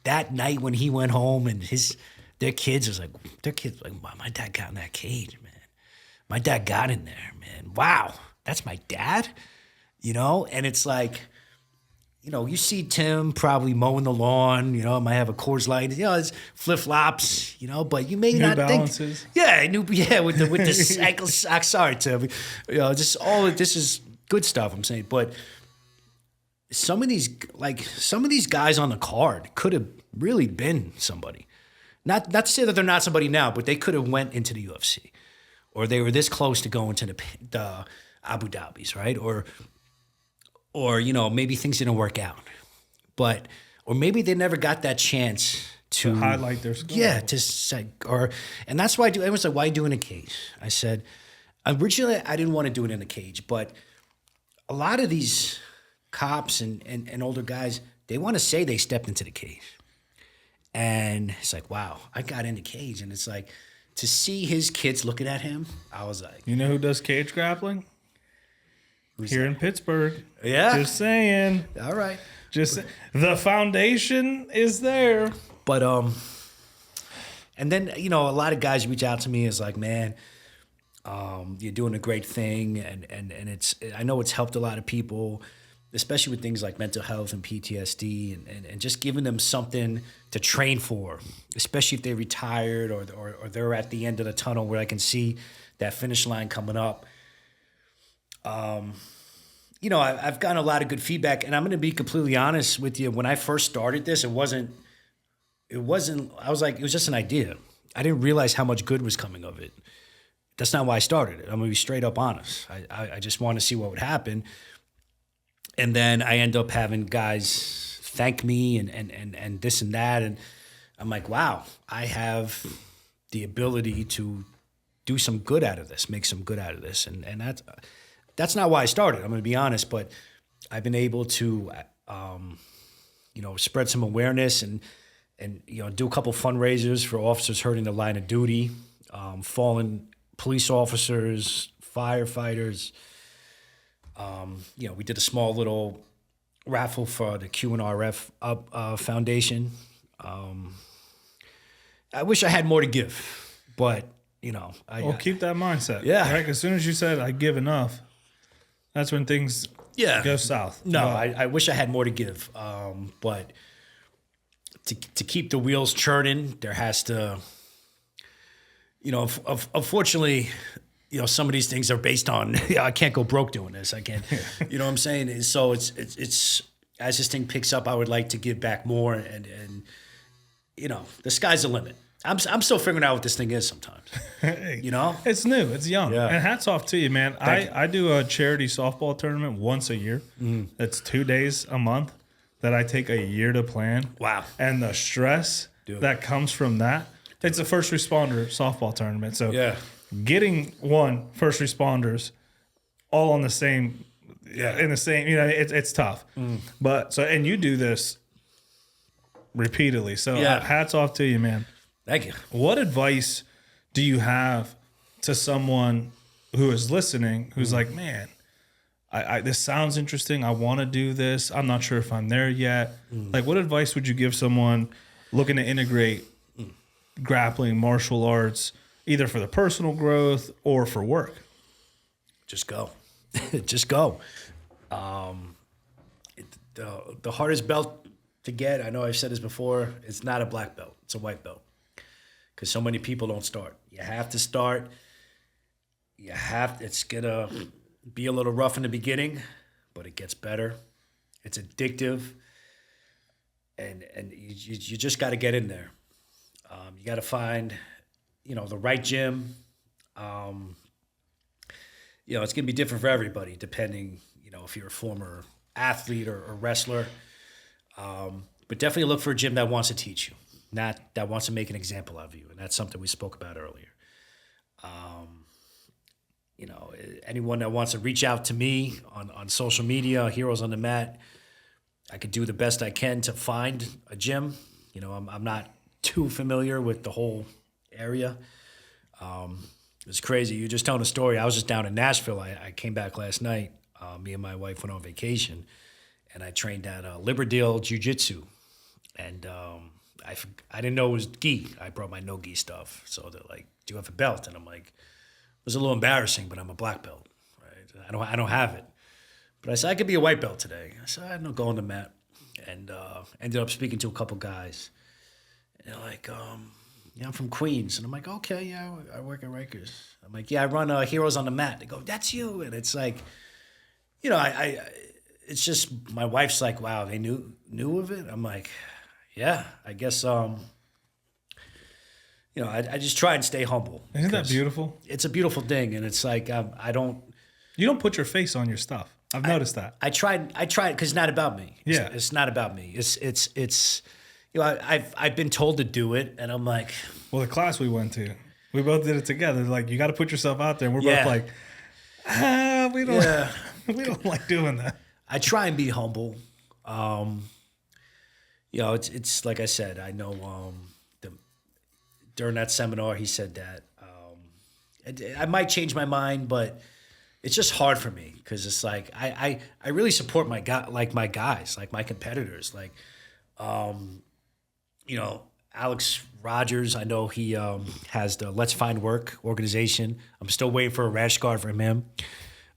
that night when he went home and their kids was like, my dad got in that cage, man. My dad got in there, man. Wow, that's my dad, And it's like, you see Tim probably mowing the lawn, might have a Coors Light, it's flip-flops, but you may New not Balances. think. Yeah, with the ankle socks. Sorry, Tim. Just all of this is good stuff, I'm saying. But some of these guys on the card could have really been somebody. Not to say that they're not somebody now, but they could have went into the UFC. Or they were this close to going to the Abu Dhabis, right? Or maybe things didn't work out. Or maybe they never got that chance to highlight their skill. Yeah, to say, and that's why everyone's like, why do it in a cage? I said, originally I didn't want to do it in a cage, but a lot of these cops and older guys, they want to say they stepped into the cage. And it's like, wow, I got in the cage. And it's like, to see his kids looking at him, I was like... You know who does cage grappling? Here in Pittsburgh. Yeah. Just saying. All right. The foundation is there. But, and then, a lot of guys reach out to me as like, man, you're doing a great thing. And I know it's helped a lot of people, especially with things like mental health and PTSD and just giving them something to train for, especially if they're retired or they're at the end of the tunnel where I can see that finish line coming up. I've gotten a lot of good feedback, and I'm going to be completely honest with you. When I first started this, it was just an idea. I didn't realize how much good was coming of it. That's not why I started it. I'm going to be straight up honest. I just want to see what would happen. And then I end up having guys thank me and this and that. And I'm like, wow, I have the ability to do some good out of this, make some good out of this. And that's not why I started. I'm going to be honest, but I've been able to, spread some awareness and do a couple fundraisers for officers hurt in the line of duty, fallen police officers, firefighters. We did a small little raffle for the QNRF Foundation. I wish I had more to give, but keep that mindset. Yeah. Right? As soon as you said I give enough, that's when things go south. No, I wish I had more to give. But to keep the wheels churning, there has to, unfortunately, some of these things are based on, I can't go broke doing this. I can't, you know what I'm saying? So it's as this thing picks up, I would like to give back more and the sky's the limit. I'm still figuring out what this thing is sometimes. It's new, it's young. Yeah. And hats off to you, man. I do a charity softball tournament once a year. That's 2 days a month that I take a year to plan. Wow. And the stress that comes from that. It's a first responder softball tournament. So getting first responders all on the same, in the same, it's tough. But and you do this repeatedly. So hats off to you, man. Thank you. What advice do you have to someone who is listening, who's like, man, I this sounds interesting. I want to do this. I'm not sure if I'm there yet. Like, what advice would you give someone looking to integrate grappling, martial arts, either for the personal growth or for work? Just go. Just go. The hardest belt to get, I know I've said this before, it's not a black belt. It's a white belt. Because so many people don't start. You have to start. It's going to be a little rough in the beginning, but it gets better. It's addictive. And you just got to get in there. You got to find, the right gym. It's going to be different for everybody, depending, if you're a former athlete or wrestler. But definitely look for a gym that wants to teach you, not that wants to make an example of you. And that's something we spoke about earlier. anyone that wants to reach out to me on social media, Heroes on the Mat, I could do the best I can to find a gym. I'm not too familiar with the whole area. It's crazy. You're just telling a story. I was just down in Nashville. I came back last night. Me and my wife went on vacation, and I trained at Brazilian Jiu-Jitsu. And I didn't know it was gi. I brought my no gi stuff. So they're like, "Do you have a belt?" And I'm like, it was a little embarrassing, but I'm a black belt, right? I don't have it. But I said I could be a white belt today. I said I had no go on the mat, and ended up speaking to a couple guys. And they're like, "Yeah, I'm from Queens." And I'm like, "Okay, yeah, I work at Rikers." I'm like, "Yeah, I run Heroes on the Mat." They go, "That's you." And it's like, it's just my wife's like, "Wow, they knew of it." I'm like, "Yeah, I guess." I just try and stay humble. Isn't that beautiful? It's a beautiful thing, and it's like I don't. You don't put your face on your stuff. I've noticed that. I tried because it's not about me. Yeah, it's not about me. It's. I've been told to do it, and I'm like. Well, the class we went to, we both did it together. Like, you got to put yourself out there, and we're both like, we don't, we don't like doing that. I try and be humble. It's like I said. I know. During that seminar, he said that I might change my mind, but it's just hard for me because it's like I really support my guys, like my competitors, like Alex Rogers. I know he has the Let's Find Work organization. I'm still waiting for a rash guard from him.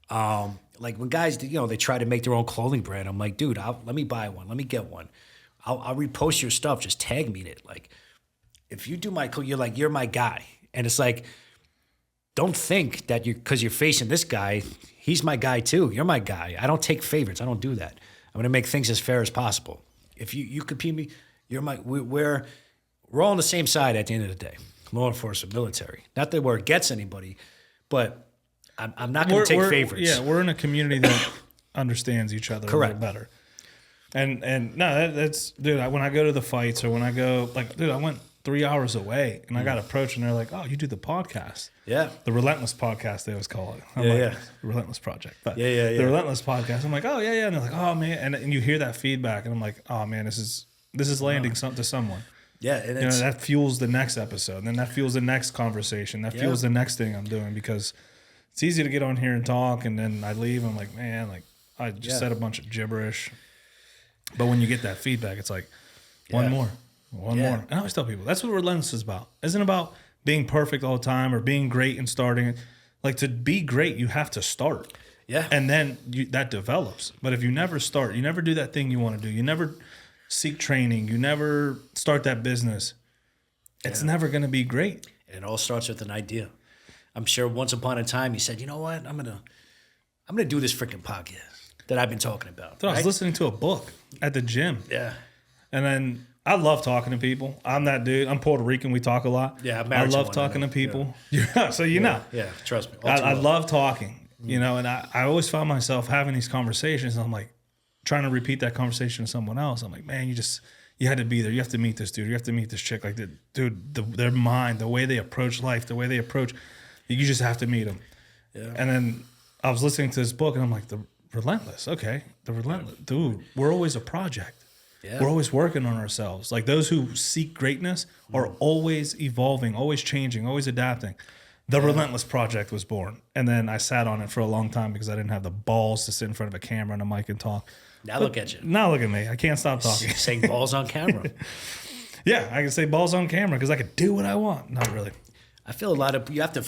Like when guys, they try to make their own clothing brand. I'm like, dude, let me buy one. Let me get one. I'll repost your stuff. Just tag me in it. Like, if you do my clothes, you're my guy. And it's like, don't think that because you're facing this guy, he's my guy too. You're my guy. I don't take favorites. I don't do that. I'm gonna make things as fair as possible. If you compete me, we're all on the same side at the end of the day. Law enforcement, military. Not that where it gets anybody, but I'm not gonna take favorites. Yeah, we're in a community that understands each other a little better. And no, that's dude. When I go to the fights or when I go, like, dude, I went 3 hours away, and I got approached, and they're like, "Oh, you do the podcast?" Yeah, the Relentless Podcast, they always call it. I'm like, the Relentless Project. But yeah. The Relentless Podcast. I'm like, "Oh yeah." And they're like, "Oh man," and you hear that feedback, and I'm like, "Oh man, this is landing to someone." Yeah, and that fuels the next episode, and then that fuels the next conversation, that fuels the next thing I'm doing, because it's easy to get on here and talk, and then I leave. I'm like, man, like I just said a bunch of gibberish. But when you get that feedback, it's like one more. And I always tell people, that's what Relentless is about. It isn't about being perfect all the time or being great and starting. Like, to be great, you have to start. Yeah. And then that develops. But if you never start, you never do that thing you want to do, you never seek training, you never start that business, it's never going to be great. And it all starts with an idea. I'm sure once upon a time you said, you know what, I'm gonna do this freaking podcast that I've been talking about. So I was listening to a book at the gym. Yeah. And then I love talking to people. I'm that dude. I'm Puerto Rican. We talk a lot. Yeah, I love talking to people. Yeah. So you know. Yeah, trust me. I love talking, and I always found myself having these conversations, and I'm like trying to repeat that conversation to someone else. I'm like, man, you had to be there. You have to meet this dude. You have to meet this chick. Like, their mind, the way they approach life, the way they approach, you just have to meet them. Yeah. And then I was listening to this book, and I'm like, the Relentless. Okay. The Relentless. Dude, we're always a project. Yeah. We're always working on ourselves. Like, those who seek greatness are always evolving, always changing, always adapting. The Relentless Project was born. And then I sat on it for a long time because I didn't have the balls to sit in front of a camera and a mic and talk. Now look at you. Now look at me. I can't stop talking. Saying balls on camera. Yeah, I can say balls on camera because I could do what I want. Not really. I feel you have to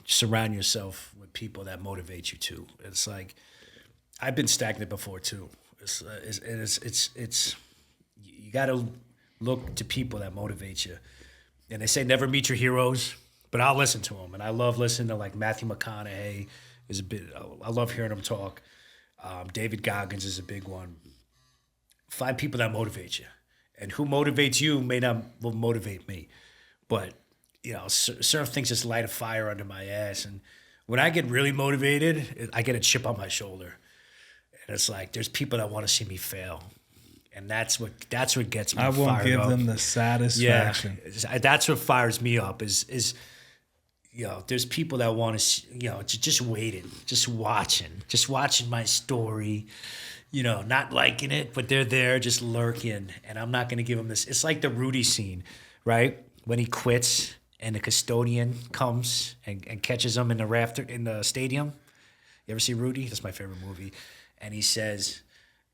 surround yourself with people that motivate you too. It's like, I've been stagnant before too. It's you got to look to people that motivate you. And they say never meet your heroes, but I'll listen to them. And I love listening to like Matthew McConaughey is a bit. I love hearing him talk. David Goggins is a big one. Find people that motivate you, and who motivates you may not motivate me, but certain things just light a fire under my ass. And when I get really motivated, I get a chip on my shoulder. And it's like, there's people that want to see me fail. And that's what gets me fired up. I won't give them the satisfaction. Yeah, that's what fires me up is there's people that want to, just waiting, just watching my story, not liking it, but they're there just lurking. And I'm not going to give them this. It's like the Rudy scene, right? When he quits and the custodian comes and catches him in the stadium. You ever see Rudy? That's my favorite movie. And he says,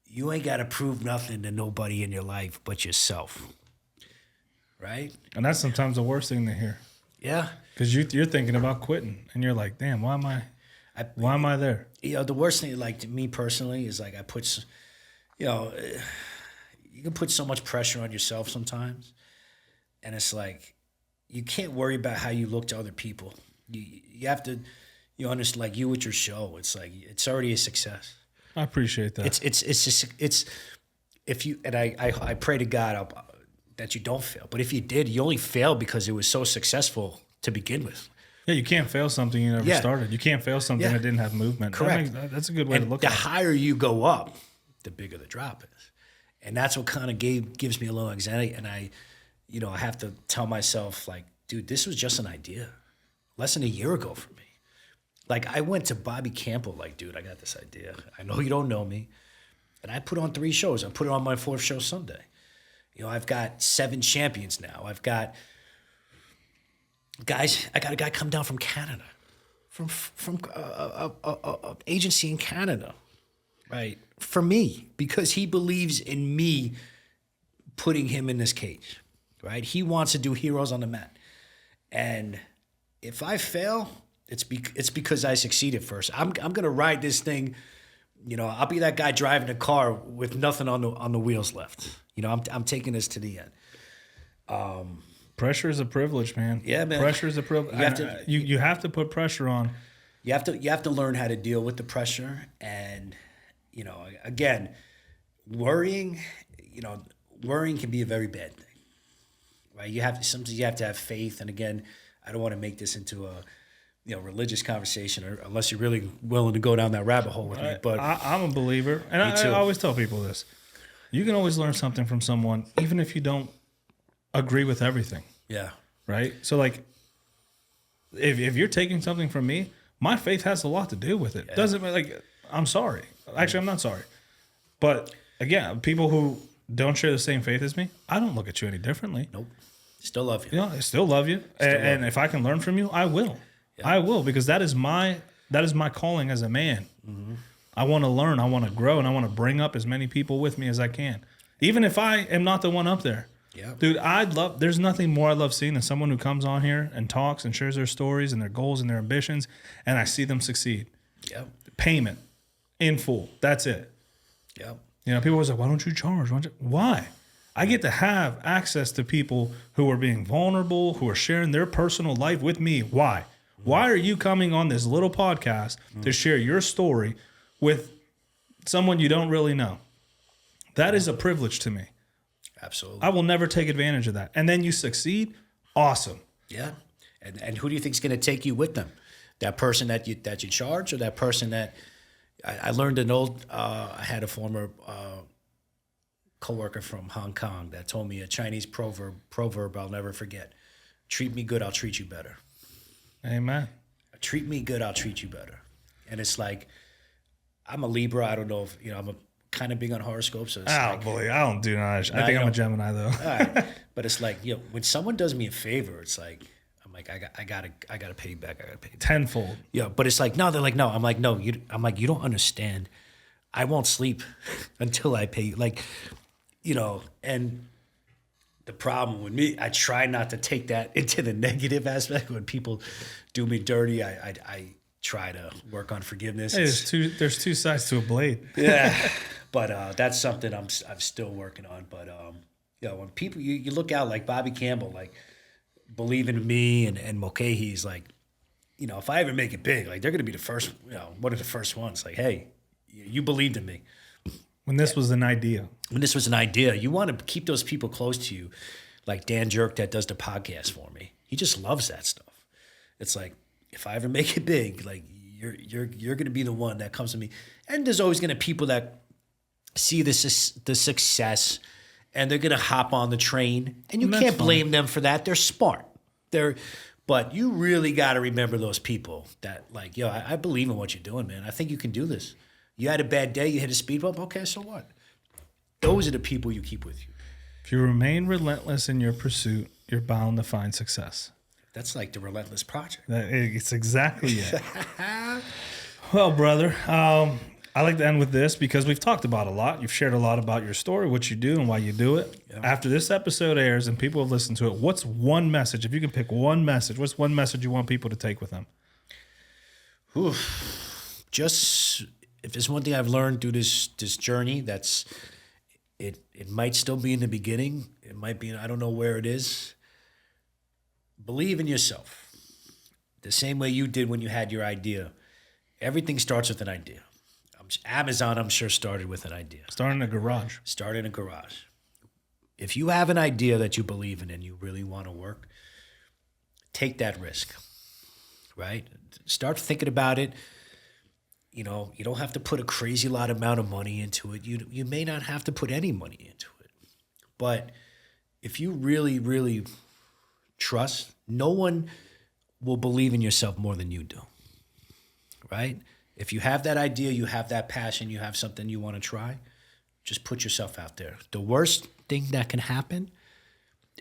you ain't got to prove nothing to nobody in your life but yourself. Right? And that's sometimes the worst thing to hear. Yeah. Because you're thinking about quitting, and you're like, damn, why am I there? The worst thing, like, to me personally, is like you can put so much pressure on yourself sometimes. And it's like, you can't worry about how you look to other people. You have to, understand, like, you with your show, it's like, it's already a success. I appreciate that. It's if you, and I pray to God that you don't fail. But if you did, you only failed because it was so successful to begin with. Yeah, you can't fail something you never started. You can't fail something that didn't have movement. Correct. That's a good way to look at it. The higher you go up, the bigger the drop is. And that's what kind of gives me a little anxiety. And I have to tell myself, like, dude, this was just an idea. Less than a year ago for me. Like, I went to Bobby Campbell, like, dude, I got this idea. I know you don't know me. And I put on 3 shows. I put it on my 4th show Sunday. I've got 7 champions now. I've got guys. I got a guy come down from Canada, from a agency in Canada, right? For me, because he believes in me putting him in this cage, right? He wants to do heroes on the mat, and if I fail, it's because I succeeded first. I'm gonna ride this thing. I'll be that guy driving a car with nothing on the wheels left. I'm taking this to the end. Pressure is a privilege, man. Yeah, man. Pressure is a privilege. You have to put pressure on. You have to learn how to deal with the pressure, and again, worrying can be a very bad thing, right? Sometimes you have to have faith, and again, I don't want to make this into a religious conversation, or unless you're really willing to go down that rabbit hole with me. But I'm a believer, and I always tell people this: you can always learn something from someone, even if you don't agree with everything. Yeah. Right. So, like, if you're taking something from me, my faith has a lot to do with it. Yeah. Doesn't like I'm sorry. Actually, I'm not sorry. But again, people who don't share the same faith as me, I don't look at you any differently. Nope. Still love you. I still love you, and if I can learn from you, I will. Yeah. I will, because that is my calling as a man. Mm-hmm. I want to learn, I want to grow, and I want to bring up as many people with me as I can, even if I am not the one up there. Yeah, dude, there's nothing more I love seeing than someone who comes on here and talks and shares their stories and their goals and their ambitions, and I see them succeed. Yeah, payment in full. That's it. Yeah, people always like, why don't you charge? Why? I get to have access to people who are being vulnerable, who are sharing their personal life with me. Why? Why are you coming on this little podcast to share your story with someone you don't really know? That is a privilege to me. Absolutely. I will never take advantage of that. And then you succeed, awesome. Yeah. And who do you think is going to take you with them? That person that you charge, or that person that I learned I had a former coworker from Hong Kong that told me a Chinese proverb I'll never forget. Treat me good, I'll treat you better. Amen. Treat me good, I'll treat you better. And it's like, I'm a Libra. I don't know if, I'm kind of big on horoscopes. So it's boy, I don't do that. I think I'm a Gemini, though. All right. But it's like, when someone does me a favor, it's like, I'm like, I gotta pay you back. I gotta pay you back. Tenfold. Yeah. But it's like, no, they're like, no. I'm like, no, you don't understand. I won't sleep until I pay you. Like, and the problem with me, I try not to take that into the negative aspect. When people do me dirty, I try to work on forgiveness. Hey, there's two sides to a blade. Yeah, but that's something I'm still working on. But when people you look out like Bobby Campbell, like believing in me, and Mulcahy's like, if I ever make it big, like they're gonna be the first, one of the first ones. Like, hey, you believed in me. When this was an idea. When this was an idea, you want to keep those people close to you, like Dan Jerk that does the podcast for me. He just loves that stuff. It's like, if I ever make it big, like you're going to be the one that comes to me. And there's always going to be people that see the success, and they're going to hop on the train. And you can't blame them for that. They're smart. But you really got to remember those people that like, yo, I believe in what you're doing, man. I think you can do this. You had a bad day, you hit a speed bump. Okay, so what? Those are the people you keep with you. If you remain relentless in your pursuit, you're bound to find success. That's like the Relentless Project. It's exactly it. Well, brother, I like to end with this because we've talked about a lot. You've shared a lot about your story, what you do, and why you do it. Yeah. After this episode airs and people have listened to it, what's one message? If you can pick one message, what's one message you want people to take with them? Just if there's one thing I've learned through this journey, that's it might still be in the beginning. It might be, I don't know where it is. Believe in yourself. The same way you did when you had your idea. Everything starts with an idea. Amazon, I'm sure, started with an idea. Start in a garage. Start in a garage. If you have an idea that you believe in and you really want to work, take that risk, right? Start thinking about it. You know, you don't have to put a crazy amount of money into it. You may not have to put any money into it. But if you really, really trust, no one will believe in yourself more than you do, right? If you have that idea, you have that passion, you have something you want to try, just put yourself out there. The worst thing that can happen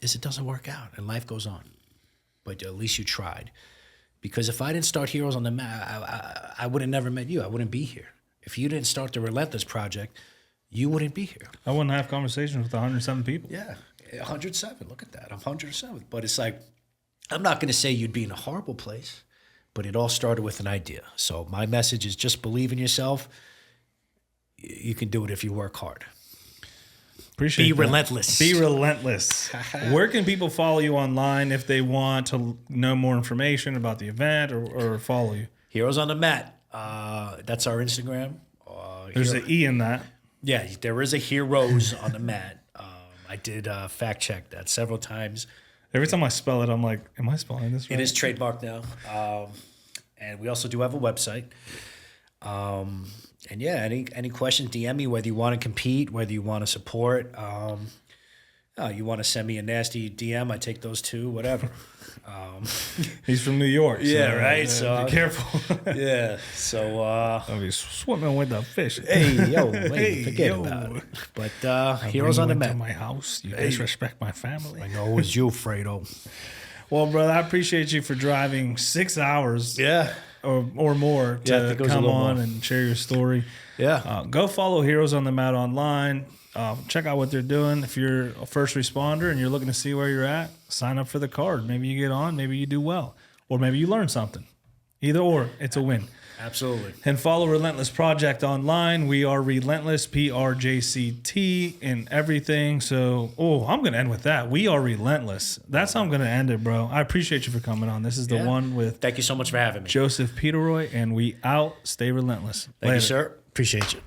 is it doesn't work out and life goes on. But at least you tried. Because if I didn't start Heroes on the Mat, I would have never met you. I wouldn't be here. If you didn't start the Relentless Project, you wouldn't be here. I wouldn't have conversations with 107 people. Yeah, 107. Look at that. I'm 107. But it's like, I'm not going to say you'd be in a horrible place, but it all started with an idea. So my message is just believe in yourself. You can do it if you work hard. Appreciate Be that. relentless. Be relentless. Where can people follow you online if they want to know more information about the event or follow you? Heroes on the Mat. That's our Instagram. There's an E in that. Yeah, there is a Heroes on the Mat. I did fact check that several times. Every time I spell it, I'm like, am I spelling this right? It is trademarked now. And we also do have a website. And yeah, any questions, DM me, whether you want to compete, whether you want to support. You want to send me a nasty DM, I take those too, whatever. He's from New York. Yeah, right? So be careful. Yeah, so... I'll be swimming with the fish. Hey, forget about it. But Heroes on the Mat. To my house, you disrespect my family. I know it was you, Fredo. Well, brother, I appreciate you for driving 6 hours. Yeah. Or more to come on and share your story. Yeah. Go follow Heroes on the Mat online. Check out what they're doing. If you're a first responder and you're looking to see where you're at, sign up for the card. Maybe you get on, maybe you do well, or maybe you learn something. Either or, it's a win. Absolutely. And follow Relentless Project online. We are Relentless, PRJCT, in everything. So, I'm going to end with that. We are Relentless. That's how I'm going to end it, bro. I appreciate you for coming on. This is the one with... Thank you so much for having me. Joseph Peteroy, and we out. Stay relentless. Thank you, sir. Appreciate you.